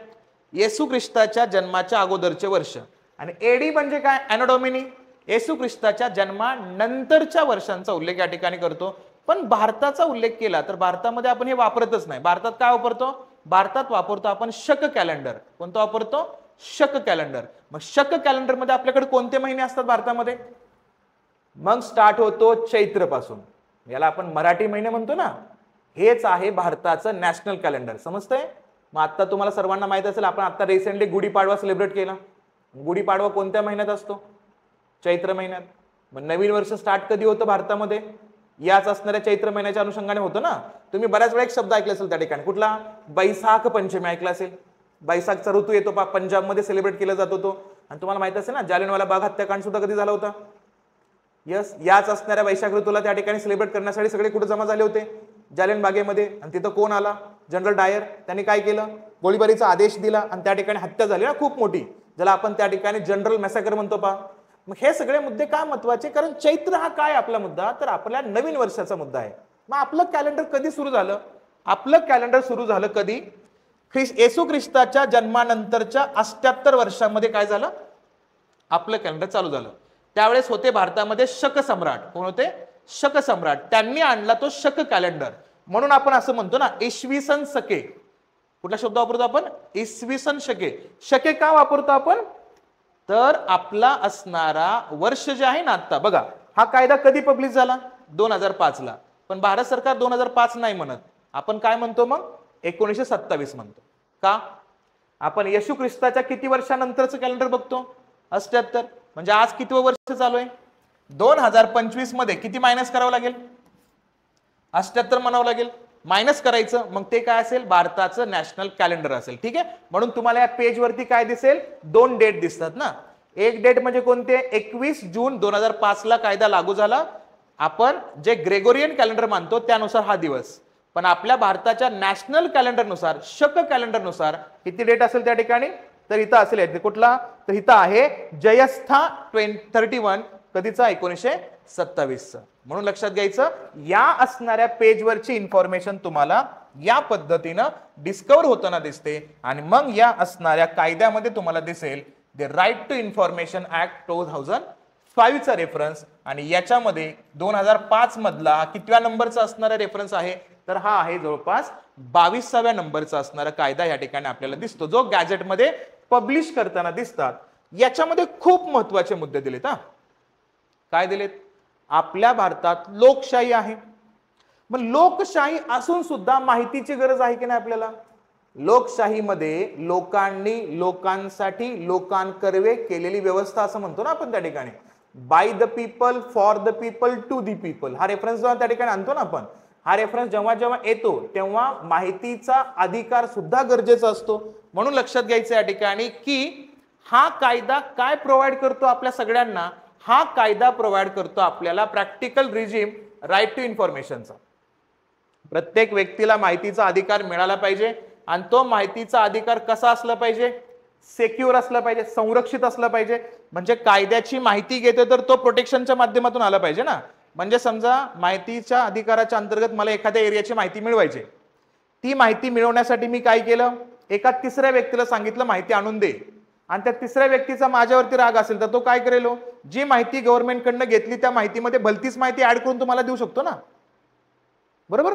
S1: येशू ख्रिस्ताच्या जन्माच्या अगोदरचे वर्ष. आणि एडी म्हणजे काय, ॲनो डॉमिनी, येशू ख्रिस्ताच्या जन्मानंतरच्या वर्षांचा उल्लेख या ठिकाणी करतो. पण भारताचा उल्लेख केला तर भारतामध्ये आपण हे वापरतच नाही. भारतात काय वापरतो, भारतात वापरतो आपण शक कॅलेंडर. कोणतं वापरतो, शक कॅलेंडर. मग शक कॅलेंडर मध्ये आपल्याकडे कोणते महिने असतात भारतामध्ये, मग स्टार्ट होतो चैत्र पासून, याला आपण मराठी महिने म्हणतो ना, हेच आहे भारताचं नॅशनल कॅलेंडर. समजतंय. मग आता तुम्हाला सर्वांना माहित असेल, आपण आता रिसेंटली गुढीपाडवा सेलिब्रेट केला. गुढीपाडवा कोणत्या महिन्यात असतो, चैत्र महिन्यात. मग नवीन वर्ष स्टार्ट कधी होतं भारतामध्ये, याच असणाऱ्या चैत्र महिन्याच्या अनुषंगाने होतं ना. तुम्ही बऱ्याच वेळा एक शब्द ऐकला असेल त्या ठिकाणी, कुठला, बैसाख पंचमी ऐकला असेल. बैसाखचा ऋतू येतो पंजाबमध्ये सेलिब्रेट केला जातो तो. आणि तुम्हाला माहित असेल ना, जालियनवाला बाग हत्याकांड सुद्धा कधी झाला होता. यस, याच असणाऱ्या वैशाख ऋतूला त्या ठिकाणी सेलिब्रेट करण्यासाठी सगळे कुठे जमा झाले होते, जालियन बागेमध्ये. आणि तिथं कोण आला, जनरल डायर. त्यांनी काय केलं, गोळीबारीचा आदेश दिला आणि त्या ठिकाणी हत्या झाली ना खूप मोठी, ज्याला आपण त्या ठिकाणी जनरल मॅसेकर म्हणतो पहा. मग हे सगळे मुद्दे का महत्वाचे, कारण चैत्र हा काय आपला मुद्दा, तर आपल्या नवीन वर्षाचा मुद्दा आहे. मग आपलं कॅलेंडर कधी सुरू झालं, आपलं कॅलेंडर सुरू झालं कधी, येशू ख्रिस्ताच्या जन्मानंतरच्या 78 वर्षांमध्ये काय झालं, आपलं कॅलेंडर चालू झालं. त्यावेळेस होते भारतामध्ये शक सम्राट. कोण होते, शक सम्राट. त्यांनी आणला तो शक कॅलेंडर. म्हणून आपण असं म्हणतो ना, इसवी सन शके. कुठला शब्द वापरतो आपण, इसवी सन शके. शके का वापरतो आपण, तर आपला असणारा वर्ष जे आहे ना, आता बघा हा कायदा कधी पब्लिश झाला, 2005 ला. पण भारत सरकार 2005 नाही म्हणत, आपण काय म्हणतो मग, 1927 म्हणतो. का, आपण येशू ख्रिस्ताच्या किती वर्षानंतरचं कॅलेंडर बघतो, 78. म्हणजे आज कितवं वर्ष चालू आहे, 2025 मध्ये किती मायनस करावं लागेल, 78 म्हणावं लागेल. मायनस करायचं, मग ते काय असेल, भारताचं नॅशनल कॅलेंडर असेल. ठीक आहे. म्हणून तुम्हाला या पेज वरती काय दिसेल, 2 डेट दिसतात ना. एक डेट म्हणजे कोणते, 21 जून 2005 ला कायदा लागू झाला. आपण जे ग्रेगोरियन कॅलेंडर मानतो त्यानुसार हा दिवस. पण आपल्या भारताच्या नॅशनल कॅलेंडर नुसार, शक कॅलेंडर नुसार किती डेट असेल त्या ठिकाणी, तर इथं असेल कुठला, तर इथं आहे जयस्था 31. कधीचा, 1927. म्हणून लक्षात घ्यायचं, या असणाऱ्या पेजवरची इन्फॉर्मेशन तुम्हाला या पद्धतीनं डिस्कवर होताना दिसते. आणि मग या असणाऱ्या कायद्यामध्ये तुम्हाला दिसेल the right to information act 2005 चा रेफरन्स. आणि याच्यामध्ये 2005 मधला कितव्या नंबरचा असणारा रेफरन्स आहे, तर हा आहे जवळपास 22व्या नंबरचा असणारा कायदा या ठिकाणी आपल्याला दिसतो, जो गॅझेटमध्ये पब्लिश करताना दिसतात. याच्यामध्ये खूप महत्वाचे मुद्दे दिलेत. काय दिलेत, आपल्या भारतात लोकशाही आहे. मग लोकशाही असून सुद्धा माहितीची गरज आहे की नाही आपल्याला. लोकशाहीमध्ये लोकांनी लोकांसाठी लोकांकरवे केलेली व्यवस्था असं म्हणतो ना आपण त्या ठिकाणी, by the people, for the people, to the people. हा रेफरन्स जेव्हा त्या ठिकाणी आणतो ना आपण, हा रेफरन्स जेव्हा जेव्हा येतो तेव्हा माहितीचा अधिकार सुद्धा गरजेचा असतो. म्हणून लक्षात घ्यायचं या ठिकाणी की हा कायदा काय प्रोव्हाइड करतो आपल्या सगळ्यांना, हा कायदा प्रोव्हाइड करतो आपल्याला प्रॅक्टिकल रिजिम राईट टू इन्फॉर्मेशनचा. प्रत्येक व्यक्तीला माहितीचा अधिकार मिळाला पाहिजे. आणि तो माहितीचा अधिकार कसा असला पाहिजे, सेक्युअर असला पाहिजे, संरक्षित असला पाहिजे. म्हणजे कायद्याची माहिती घेतो तर तो प्रोटेक्शनच्या माध्यमातून आला पाहिजे ना. म्हणजे समजा माहितीच्या अधिकाराच्या अंतर्गत मला एखाद्या एरियाची माहिती मिळवायची, ती माहिती मिळवण्यासाठी मी काय केलं, एका तिसऱ्या व्यक्तीला सांगितलं माहिती आणून दे. आणि त्या तिसऱ्या व्यक्तीचा माझ्यावरती राग असेल तर तो काय करेल, जी माहिती गव्हर्नमेंटकडनं घेतली त्या माहितीमध्ये भलतीच माहिती ऍड करून तुम्हाला देऊ शकतो ना, बरोबर.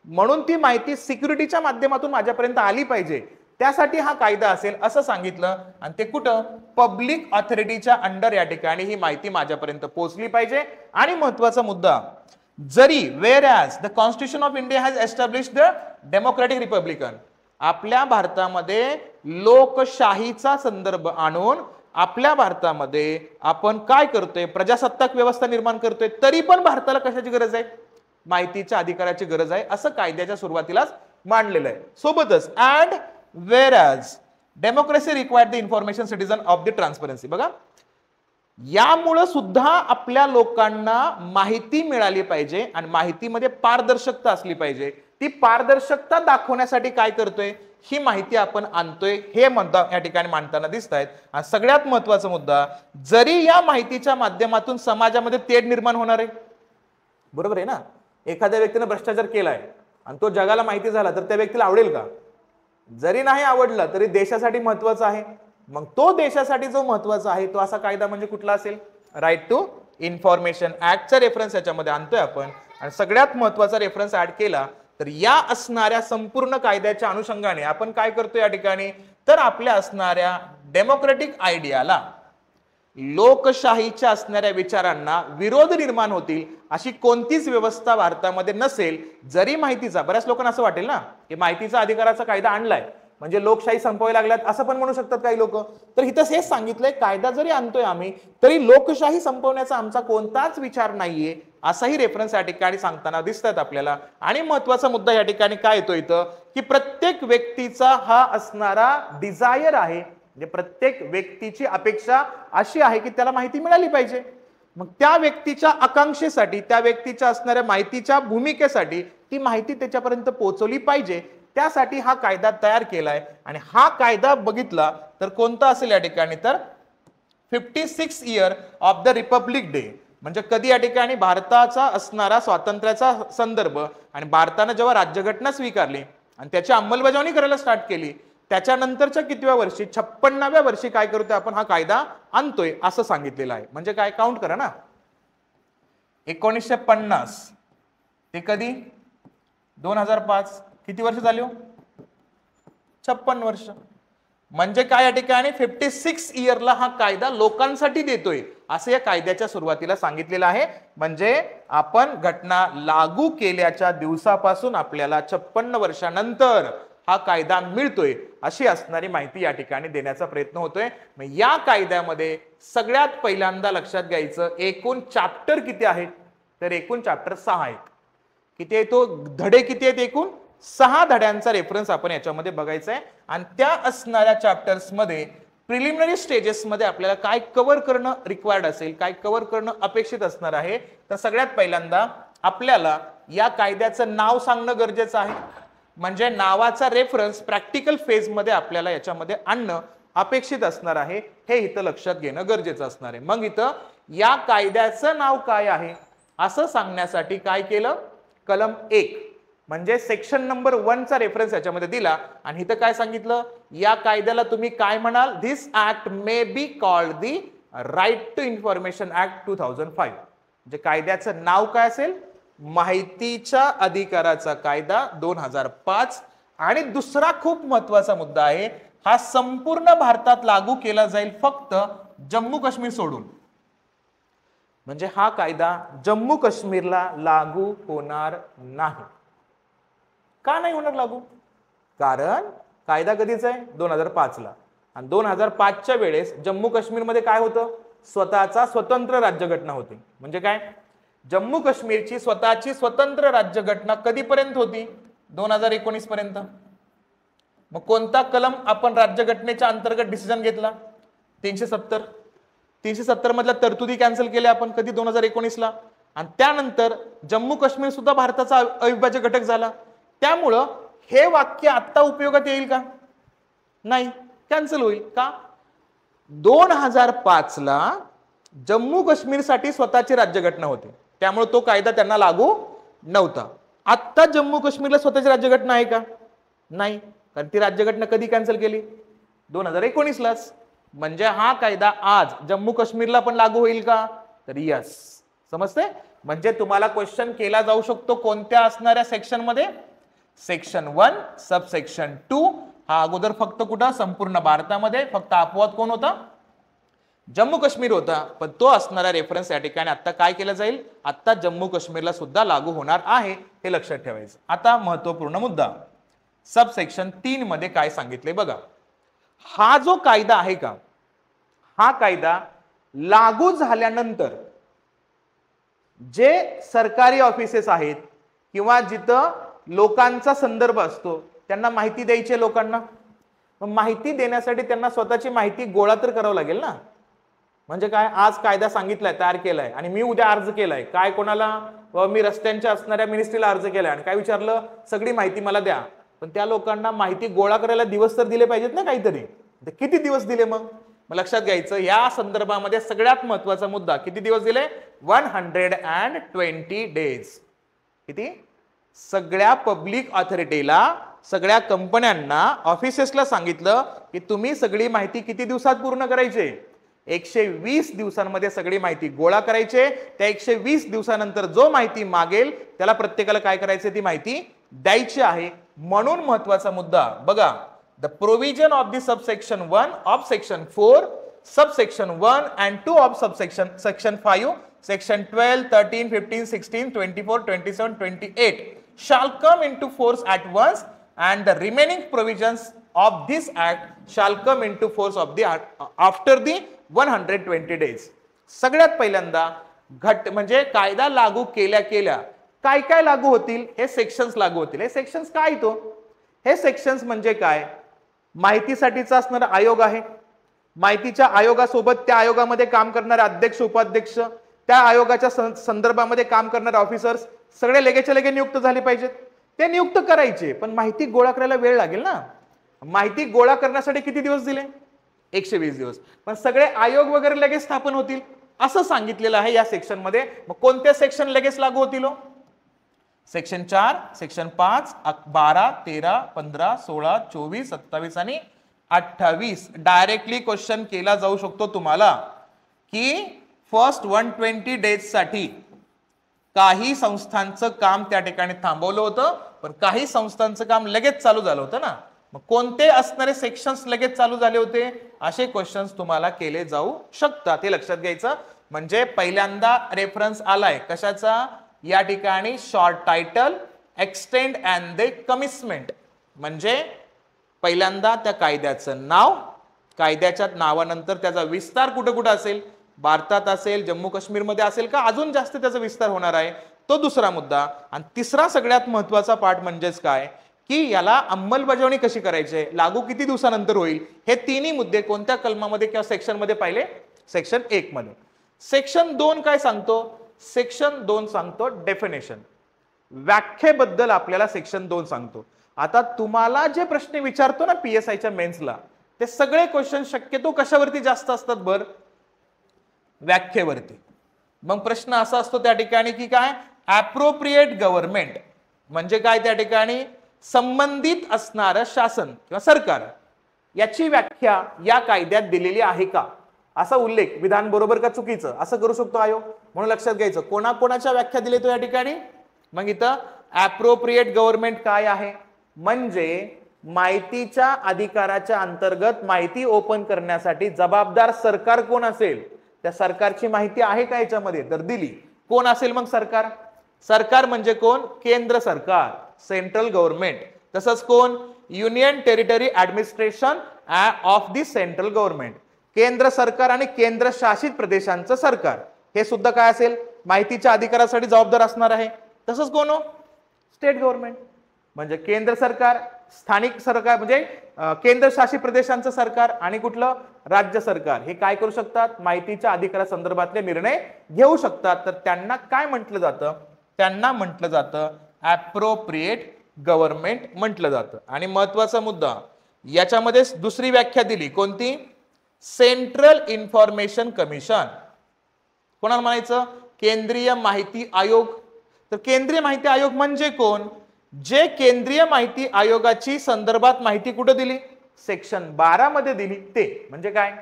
S1: म्हणून ती माहिती सिक्युरिटीच्या माध्यमातून माझ्यापर्यंत आली पाहिजे. त्यासाठी हा कायदा असेल असं सांगितलं. आणि ते कुठं? पब्लिक ऑथॉरिटीच्या अंडर या ठिकाणी ही माहिती माझ्यापर्यंत पोहोचली पाहिजे. आणि महत्वाचा मुद्दा, जरी wear as the constitution of India has establish the democratic Republican, आपल्या भारतामध्ये लोकशाहीचा संदर्भ आणून आपल्या भारतामध्ये आपण काय करतोय? प्रजासत्ताक व्यवस्था निर्माण करतोय. तरी पण भारताला कशाची गरज आहे? माहितीच्या अधिकाराची गरज आहे, असं कायद्याच्या सुरुवातीलाच मांडलेलं आहे. सोबतच and wear as democracy required the information citizen of the transparency. बघा, यामुळं सुद्धा आपल्या लोकांना माहिती मिळाली पाहिजे आणि माहितीमध्ये पारदर्शकता असली पाहिजे. ती पारदर्शकता दाखवण्यासाठी काय करतोय? ही माहिती आपण आणतोय, हे मुद्दा या ठिकाणी मांडताना दिसत आहेत. आणि सगळ्यात महत्वाचा मुद्दा, जरी या माहितीच्या माध्यमातून समाजामध्ये तेढ निर्माण होणार आहे, बरोबर आहे ना? एखाद्या व्यक्तीने भ्रष्टाचार केलाय आणि तो जगाला माहिती झाला तर त्या व्यक्तीला आवडेल का? जरी नाही आवडला तरी देशासाठी महत्वाचा आहे. मग तो देशासाठी जो महत्वाचा आहे तो असा कायदा म्हणजे कुठला असेल? राईट टू इन्फॉर्मेशन ऍक्टचा रेफरन्स याच्यामध्ये आणतोय आपण. आणि सगळ्यात महत्वाचा रेफरन्स ऍड केला तर या असणाऱ्या संपूर्ण कायद्याच्या अनुषंगाने आपण काय करतोय या ठिकाणी? तर आपल्या असणाऱ्या डेमोक्रेटिक आयडियाला, लोकशाहीच्या असणाऱ्या विचारांना विरोध निर्माण होतील अशी कोणतीच व्यवस्था भारतामध्ये नसेल. जरी माहितीचा, बऱ्याच लोकांना असं वाटेल ना की माहितीचा अधिकाराचा कायदा आणलाय म्हणजे लोकशाही संपवायला लागल्यात, असं पण म्हणू शकतात काही लोक. तर इथं हेच सांगितलंय, कायदा जरी आणतोय आम्ही तरी लोकशाही संपवण्याचा आमचा कोणताच विचार नाहीये, असाही रेफरन्स या ठिकाणी सांगताना दिसतात आपल्याला. आणि महत्वाचा मुद्दा या ठिकाणी काय येतो इथं की प्रत्येक व्यक्तीचा हा असणारा डिझायर आहे, म्हणजे प्रत्येक व्यक्तीची अपेक्षा अशी आहे की त्याला माहिती मिळाली पाहिजे. मग त्या व्यक्तीच्या आकांक्षेसाठी, त्या व्यक्तीच्या असणाऱ्या माहितीच्या भूमिकेसाठी ती माहिती त्याच्यापर्यंत पोहोचवली पाहिजे, त्यासाठी हा कायदा तयार केलाय. आणि हा कायदा बघितला तर कोणता असेल या ठिकाणी? तर 56 year of the Republic day, म्हणजे कधी या ठिकाणी भारताचा असणारा स्वातंत्र्याचा संदर्भ आणि भारतानं जेव्हा राज्यघटना स्वीकारली आणि त्याची अंमलबजावणी करायला स्टार्ट केली, त्याच्यानंतरच्या कितव्या वर्षी? 56व्या वर्षी काय करतोय आपण? हा कायदा आणतोय असं सांगितलेलं आहे. म्हणजे काय? काउंट करा ना, 1950 ते कधी 2005, किती वर्ष झाली? 56 वर्ष. म्हणजे काय या ठिकाणी 56 इयरला हा कायदा लोकांसाठी देतोय असं या कायद्याच्या सुरुवातीला सांगितलेलं आहे. म्हणजे आपण घटना लागू केल्याच्या दिवसापासून आपल्याला 56 वर्षानंतर हा कायदा मिळतोय अशी असणारी माहिती या ठिकाणी देण्याचा प्रयत्न होतोय. या कायद्यामध्ये सगळ्यात पहिल्यांदा लक्षात घ्यायचं, एकूण चॅप्टर किती आहेत? तर एकूण चॅप्टर 6 आहेत. किती आहे? तो धडे किती आहेत? एकूण 6 धड्यांचा रेफरन्स आपण याच्यामध्ये बघायचा आहे. आणि त्या असणाऱ्या चॅप्टर्स मध्ये प्रिलिमिनरी स्टेजेस मध्ये आपल्याला काय कव्हर करणं रिक्वायर्ड असेल, काय कव्हर करणं अपेक्षित असणार आहे? तर सगळ्यात पहिल्यांदा आपल्याला या कायद्याचं नाव सांगणं गरजेचं आहे. म्हणजे नावाचा रेफरन्स प्रॅक्टिकल फेज मध्ये आपल्याला याच्यामध्ये आणणं अपेक्षित असणार आहे, हे इथं लक्षात घेणं गरजेचं असणार आहे. मग इथं या कायद्याचं नाव काय आहे असं सांगण्यासाठी काय केलं? कलम 1 म्हणजे सेक्शन नंबर 1 चा रेफरन्स याच्यामध्ये दिला. आणि इथं काय सांगितलं? या कायद्याला तुम्ही काय म्हणाल? This act may be called the right to information act 2005. म्हणजे कायद्याचं नाव काय असेल? माहितीच्या अधिकाराचा कायदा 2005. आणि दुसरा खूप महत्वाचा मुद्दा आहे, हा संपूर्ण भारतात लागू केला जाईल फक्त जम्मू काश्मीर सोडून. म्हणजे हा कायदा जम्मू काश्मीरला लागू होणार नाही. का नाही होणार लागू? कारण कायदा कधीच आहे? 2005 ला. आणि 2005च्या वेळेस जम्मू काश्मीरमध्ये काय होतं? स्वतःचा स्वतंत्र राज्यघटना होती. म्हणजे काय? जम्मू काश्मीरची स्वतःची स्वतंत्र राज्यघटना कधीपर्यंत होती? 2019 पर्यंत. मग कोणता कलम आपण राज्यघटनेच्या अंतर्गत डिसिजन घेतला? 370. 370 मधल्या तरतुदी कॅन्सल केल्या आपण कधी? 2019 ला. आणि त्यानंतर जम्मू काश्मीर सुद्धा भारताचा अविभाज्य घटक झाला. त्यामुळं हे वाक्य आता उपयोगात येईल का? नाही, कॅन्सल होईल. का? 2005 ला जम्मू काश्मीरसाठी स्वतःची राज्यघटना होती, त्यामुळे तो कायदा त्यांना लागू नव्हता. आता जम्मू काश्मीरला स्वतःची राज्यघटना आहे का? नाही, कारण ती राज्यघटना कधी कॅन्सल केली? 2019 लाच. म्हणजे हा कायदा आज जम्मू काश्मीरला पण लागू होईल का? तर यस. समजते? म्हणजे तुम्हाला क्वेश्चन केला जाऊ शकतो कोणत्या असणाऱ्या सेक्शन मध्ये? सेक्शन 1 सबसेक्शन 2 हा अगोदर फक्त कुठं संपूर्ण भारतामध्ये फक्त अपवाद कोण होता? जम्मू काश्मीर होता. पण तो असणारा रेफरन्स या ठिकाणी आता काय केलं जाईल? आता जम्मू काश्मीरला सुद्धा लागू होणार आहे, हे लक्षात ठेवायचं. आता महत्वपूर्ण मुद्दा, सबसेक्शन 3 मध्ये काय सांगितले बघा. हा जो कायदा आहे का, हा कायदा लागू झाल्यानंतर जे सरकारी ऑफिसेस आहेत किंवा जिथं लोकांचा संदर्भ असतो त्यांना माहिती द्यायची लोकांना. माहिती देण्यासाठी त्यांना स्वतःची माहिती गोळा तर करावं लागेल ना. म्हणजे काय, आज कायदा सांगितलाय, तयार केलाय आणि मी उद्या अर्ज केलाय, काय कोणाला, मी रस्त्यांच्या असणाऱ्या मिनिस्ट्रीला अर्ज केलाय आणि काय विचारलं, सगळी माहिती मला द्या. पण त्या लोकांना माहिती गोळा करायला दिवस तर दिले पाहिजेत ना काहीतरी. किती दिवस दिले मग लक्षात घ्यायचं. या संदर्भामध्ये सगळ्यात महत्वाचा मुद्दा, किती दिवस दिले? 120 डेज. किती? सगळ्या पब्लिक ऑथॉरिटीला, सगळ्या कंपन्यांना, ऑफिसेसला सांगितलं की तुम्ही सगळी माहिती किती दिवसात पूर्ण करायची? 120 दिवसांमध्ये सगळी माहिती गोळा करायची. त्या 120 दिवसानंतर जो माहिती मागेल त्याला प्रत्येकाला काय करायचे? ती माहिती द्यायची आहे. म्हणून महत्वाचा मुद्दा बघा, the provision of the subsection 1 of section 4 subsection 1 and 2 of subsection section 5 section 12 13 15 16 24 27 28 shall come into force at once and the remaining provisions of this act shall come into force of the after the 120 days. सगळ्यात पहिल्यांदा म्हणजे कायदा लागू केल्या केल्या काय काय लागू होतील? हे सेक्शन्स लागू होतील. हे सेक्शन्स काय? तो हे सेक्शन्स म्हणजे काय? माहितीसाठीचा असणारा आयोग आहे. माहितीच्या आयोगासोबत त्या आयोगामध्ये काम करणारे अध्यक्ष, उपाध्यक्ष, त्या आयोगाच्या संदर्भामध्ये काम करणारे ऑफिसर्स सगळे लगेच्या लगे नियुक्त झाले पाहिजेत. ते नियुक्त करायचे, पण माहिती गोळा करायला वेळ लागेल ना. माहिती गोळा करण्यासाठी किती दिवस दिले? 120 दिवस. पण सगळे आयोग वगैरे लगेच स्थापन होतील असं सांगितलेलं आहे या सेक्शन मध्ये. मग कोणते सेक्शन लगेच लागू होतील? सेक्शन 4, सेक्शन 5, 12, 13, 15, 16, 24, 27 आणि 28. डायरेक्टली क्वेश्चन केला जाऊ शकतो तुम्हाला की फर्स्ट 120 डेज साठी काही संस्थांचं काम त्या ठिकाणी थांबवलं होतं, पण काही संस्थांचं काम लगेच चालू झालं होतं ना. मग कोणते असणारे सेक्शन्स लगेच चालू झाले होते? असे क्वेश्चन्स तुम्हाला केले जाऊ शकतात, हे लक्षात घ्यायचं. म्हणजे पहिल्यांदा रेफरन्स आलाय कशाचा? या ठिकाणी short title, extend and the commitment. म्हणजे पहिल्यांदा त्या कायद्याचं नाव, कायद्याच्या नावानंतर त्याचा विस्तार कुठं कुठं असेल, भारतात असेल, जम्मू काश्मीर मध्ये असेल का अजून जास्त त्याचा विस्तार होणार आहे, तो दुसरा मुद्दा. आणि तिसरा सगळ्यात महत्वाचा पार्ट म्हणजेच काय की याला अंमलबजावणी कशी करायची, लागू किती दिवसानंतर होईल, हे तिन्ही मुद्दे कोणत्या कलमामध्ये किंवा सेक्शन मध्ये पाहिले? सेक्शन 1 मध्ये. सेक्शन 2 काय सांगतो? सेक्शन 2 सांगतो डेफिनेशन, व्याख्येबद्दल आपल्याला सेक्शन 2 सांगतो. आता तुम्हाला जे प्रश्न विचारतो ना पीएसआयच्या मेन्सला, ते सगळे क्वेश्चन शक्यतो कशावरती जास्त असतात? बर, व्याख्येवरती. मग प्रश्न असा असतो त्या ठिकाणी की काय? ॲप्रोप्रिएट गव्हर्नमेंट म्हणजे काय? त्या ठिकाणी संबंधित असणारं शासन किंवा सरकार, याची व्याख्या या कायद्यात दिलेली आहे का, असा उल्लेख, विधान बरोबर का चुकीचं, असं करू शकतो आयोग. म्हणून लक्षात घ्यायचं कोणाकोणाच्या व्याख्या दिली तो या ठिकाणी. मग इथं ॲप्रोप्रिएट गव्हर्नमेंट काय आहे? म्हणजे माहितीच्या अधिकाराच्या अंतर्गत माहिती ओपन करण्यासाठी जबाबदार सरकार कोण असेल, त्या सरकारची माहिती आहे का याच्यामध्ये? तर दिली. कोण असेल मग सरकार? सरकार म्हणजे कोण? केंद्र सरकार, सेंट्रल गव्हर्नमेंट. तसंच कोण? Union territory administration of the central government, केंद्र सरकार आणि केंद्र शासित प्रदेशांचं सरकार, हे सुद्धा काय असेल? माहितीच्या अधिकारासाठी जबाबदार असणार आहे. तसंच कोण? स्टेट गव्हर्नमेंट म्हणजे केंद्र सरकार, स्थानिक सरकार म्हणजे केंद्र शासित प्रदेशांचं सरकार आणि कुठलं? राज्य सरकार. हे काय करू शकतात? माहितीच्या अधिकारासंदर्भातले निर्णय घेऊ शकतात. तर त्यांना काय म्हटलं जातं? त्यांना म्हटलं जातं ॲप्रोप्रिएट गव्हर्नमेंट म्हटलं जातं. आणि महत्वाचा मुद्दा, याच्यामध्ये दुसरी व्याख्या दिली कोणती? Central information commission. कोणाला म्हणायचं? केंद्रीय माहिती आयोग. तर केंद्रीय माहिती आयोग म्हणजे कोण? जे केंद्रीय माहिती आयोगाची संदर्भात माहिती कुठे दिली? सेक्शन 12 मध्ये दिली. ते म्हणजे काय?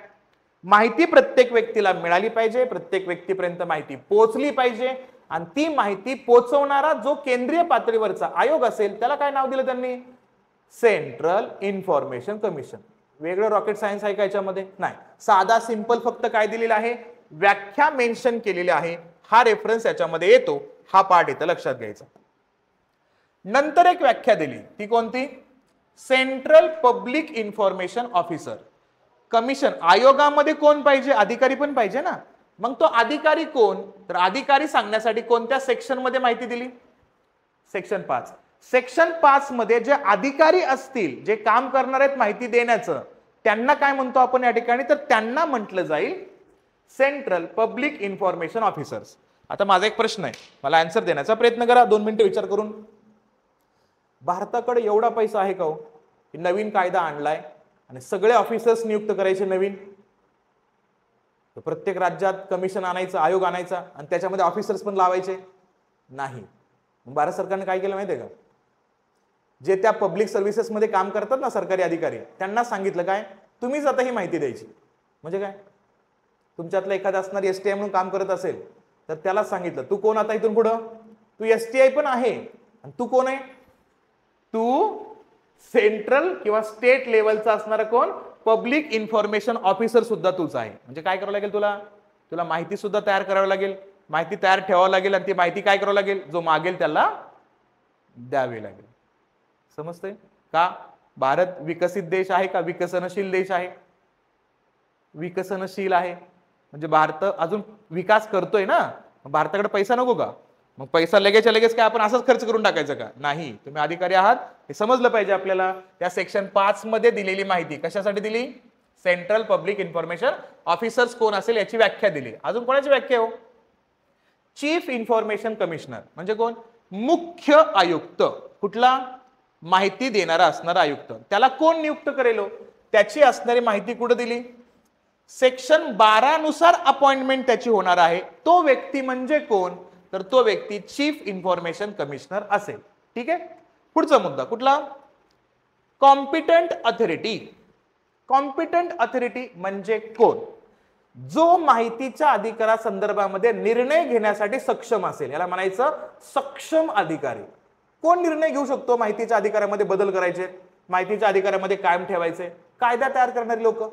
S1: माहिती प्रत्येक व्यक्तीला मिळाली पाहिजे, प्रत्येक व्यक्तीपर्यंत माहिती पोहोचली पाहिजे, आणि ती माहिती पोहोचवणारा जो केंद्रीय पातळीवरचा आयोग असेल त्याला काय नाव दिलं त्यांनी? Central information commission. वेगळं रॉकेट सायन्स आहे का याच्यामध्ये? नाही. साधा सिंपल फक्त काय दिलेला आहे? व्याख्या मेन्शन केलेली आहे. हा रेफरन्स याच्यामध्ये येतो. हा पार्ट इथं लक्षात घ्यायचा. नंतर एक व्याख्या दिली, ती कोणती? Central public information officer. Commission आयोगामध्ये कोण पाहिजे? अधिकारी पण पाहिजे ना. मग तो अधिकारी कोण? तर अधिकारी सांगण्यासाठी कोणत्या सेक्शन मध्ये माहिती दिली? सेक्शन 5. सेक्शन 5 मध्ये जे अधिकारी असतील, जे काम करणार आहेत माहिती देण्याचं, त्यांना काय म्हणतो आपण या ठिकाणी? तर त्यांना म्हटलं जाईल सेंट्रल पब्लिक इन्फॉर्मेशन ऑफिसर्स. आता माझा एक प्रश्न आहे, मला आन्सर देण्याचा प्रयत्न करा 2 मिनिटं विचार करून. भारताकडे एवढा पैसा आहे का हो? नवीन कायदा आणलाय आणि सगळे ऑफिसर्स नियुक्त करायचे नवीन. प्रत्येक राज्यात कमिशन आणायचं, आयोग आणायचा आणि त्याच्यामध्ये ऑफिसर्स पण लावायचे नाही. भारत सरकारने काय केलं माहितीये का? जे त्या पब्लिक सर्व्हिसेस मध्ये काम करतात ना सरकारी अधिकारी, त्यांना सांगितलं काय? तुम्हीच आता ही माहिती द्यायची. म्हणजे काय? तुमच्यातला एखादा असणारी एसटीआय म्हणून काम करत असेल तर त्याला सांगितलं, तू कोण आता इथून पुढं? तू एसटीआय पण आहे आणि तू कोण आहे? तू सेंट्रल किंवा स्टेट लेवलचा असणारा कोण? पब्लिक इन्फॉर्मेशन ऑफिसर सुद्धा तूच आहे. म्हणजे काय करावं लागेल तुला? तुला माहिती सुद्धा तयार करावी लागेल, माहिती तयार ठेवावं लागेल आणि ती माहिती काय करावं लागेल? जो मागेल त्याला द्यावी लागेल. समजतंय का? भारत विकसित देश आहे का विकसनशील देश आहे? विकसनशील आहे. म्हणजे भारत अजून विकास करतोय ना. भारताकडे पैसा नको का? मग पैसा लगेचच्या लगेच काय आपण असंच खर्च करून टाकायचं का? नाही. तुम्ही अधिकारी आहात हे समजलं पाहिजे आपल्याला. त्या सेक्शन 5 मध्ये दिलेली माहिती कशासाठी दिली? सेंट्रल पब्लिक इन्फॉर्मेशन ऑफिसर्स कोण असेल याची व्याख्या दिली. अजून कोणाची व्याख्या हो? चीफ इन्फॉर्मेशन कमिशनर म्हणजे कोण? मुख्य आयुक्त. कुठला? माहिती देणारा असणारा आयुक्त. त्याला कोण नियुक्त करेल? त्याची असणारी माहिती कुठे दिली? सेक्शन 12 नुसार अपॉइंटमेंट त्याची होणार आहे. तो व्यक्ती म्हणजे कोण? तर तो व्यक्ती चीफ इन्फॉर्मेशन कमिशनर असेल. ठीक आहे. पुढचा मुद्दा कुठला? Competent authority. कॉम्पिटंट अथॉरिटी म्हणजे कोण? जो माहितीच्या अधिकारा संदर्भामध्ये निर्णय घेण्यासाठी सक्षम असेल, याला म्हणायचं सक्षम अधिकारी. कोण निर्णय घेऊ शकतो माहितीच्या अधिकारामध्ये बदल करायचे, माहितीच्या अधिकारामध्ये कायम ठेवायचे? कायदा तयार करणारे लोक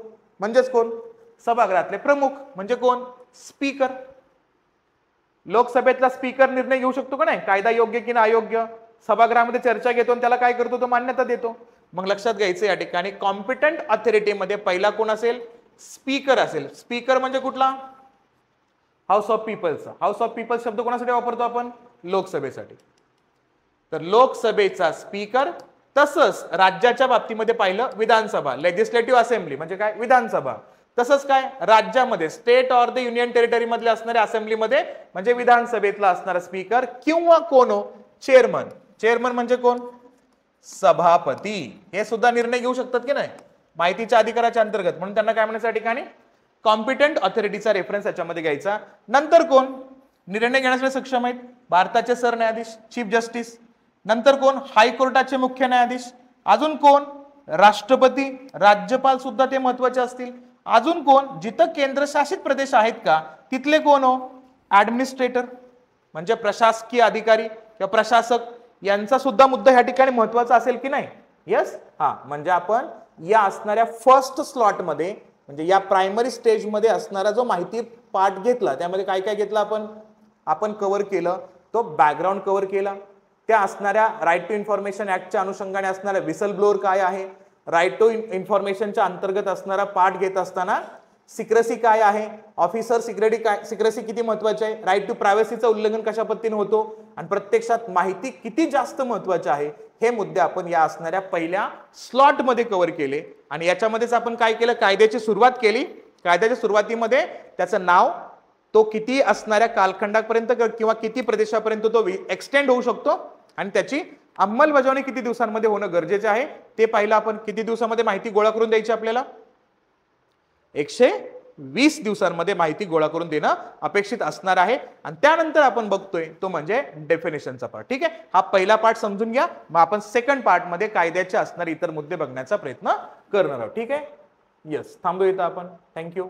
S1: म्हणजेच कोण? सभागृहातले प्रमुख म्हणजे कोण? स्पीकर. लोकसभेतला स्पीकर निर्णय घेऊ शकतो का नाही? कायदा योग्य की नाही अयोग्य? सभागृहामध्ये चर्चा घेतो आणि त्याला काय करतो? तो मान्यता देतो. मग लक्षात घ्यायचं या ठिकाणी कॉम्पिटंट अथॉरिटीमध्ये पहिला कोण असेल? स्पीकर असेल. स्पीकर म्हणजे कुठला? हाऊस ऑफ पीपल्सचा. हाऊस ऑफ पीपल्स शब्द कोणासाठी वापरतो आपण? लोकसभेसाठी. तर लोकसभेचा स्पीकर. तसंच राज्याच्या बाबतीमध्ये पाहिलं विधानसभा, लेजिस्लेटिव्ह असेंब्ली म्हणजे काय? विधानसभा. तसंच काय? राज्यामध्ये state or the union territory मधल्या असणाऱ्या असेंब्लीमध्ये म्हणजे विधानसभेतला असणारा स्पीकर किंवा कोण? चेअरमन. चेअरमन म्हणजे कोण? सभापती. हे सुद्धा निर्णय घेऊ शकतात की नाही माहितीच्या अधिकाराच्या अंतर्गत. म्हणून त्यांना काय म्हणायचं या ठिकाणी? कॉम्पिटंट अथॉरिटीचा रेफरन्स याच्यामध्ये घ्यायचा. नंतर कोण निर्णय घेण्यासाठी सक्षम आहेत? भारताचे सरन्यायाधीश, चीफ जस्टिस. नंतर कोण? हायकोर्टाचे मुख्य न्यायाधीश. अजून कोण? राष्ट्रपती, राज्यपाल सुद्धा ते महत्वाचे असतील. अजून कोण? जिथं केंद्रशासित प्रदेश आहेत का तिथले कोण? ऍडमिनिस्ट्रेटर म्हणजे प्रशासकीय अधिकारी किंवा प्रशासक. यांचा सुद्धा मुद्दा या ठिकाणी महत्वाचा असेल की नाही? यस. हा, म्हणजे आपण या असणाऱ्या फर्स्ट स्लॉट मध्ये म्हणजे या प्रायमरी स्टेज मध्ये असणारा जो माहिती पार्ट घेतला त्यामध्ये काय काय घेतलं आपण कव्हर केलं. तो बॅकग्राऊंड कव्हर केला. त्या असणाऱ्या राईट टू इन्फॉर्मेशन ऍक्टच्या अनुषंगाने असणारा विसल ब्लोअर काय आहे, राईट टू इन्फॉर्मेशनच्या अंतर्गत असणारा पार्ट घेत असताना सिक्रेसी काय आहे, ऑफिसर सिक्रेसी किती महत्वाची आहे, राईट टू प्रायव्हसीचं उल्लंघन कशा पद्धतीने होतो आणि प्रत्यक्षात माहिती किती जास्त महत्वाची आहे, हे मुद्दे आपण या असणाऱ्या पहिल्या स्लॉट मध्ये कव्हर केले. आणि याच्यामध्येच आपण काय केलं? कायद्याची सुरुवात केली. कायद्याच्या सुरुवातीमध्ये त्याचं नाव, तो किती असणाऱ्या कालखंडापर्यंत किंवा किती प्रदेशापर्यंत तो एक्सटेंड होऊ शकतो आणि त्याची अंमलबजावणी किती दिवसांमध्ये होणं गरजेचे आहे ते पाहिलं आपण. किती दिवसामध्ये माहिती गोळा करून द्यायची आपल्याला? 120 दिवसांमध्ये माहिती गोळा करून देणं अपेक्षित असणार आहे. आणि त्यानंतर आपण बघतोय तो म्हणजे डेफिनेशनचा पार्ट. ठीक आहे, हा पहिला पार्ट समजून घ्या. मग आपण सेकंड पार्ट मध्ये कायद्याचे असणारे इतर मुद्दे बघण्याचा प्रयत्न करणार आहोत. ठीक आहे, यस, थांबूया इथं आपण. थँक्यू.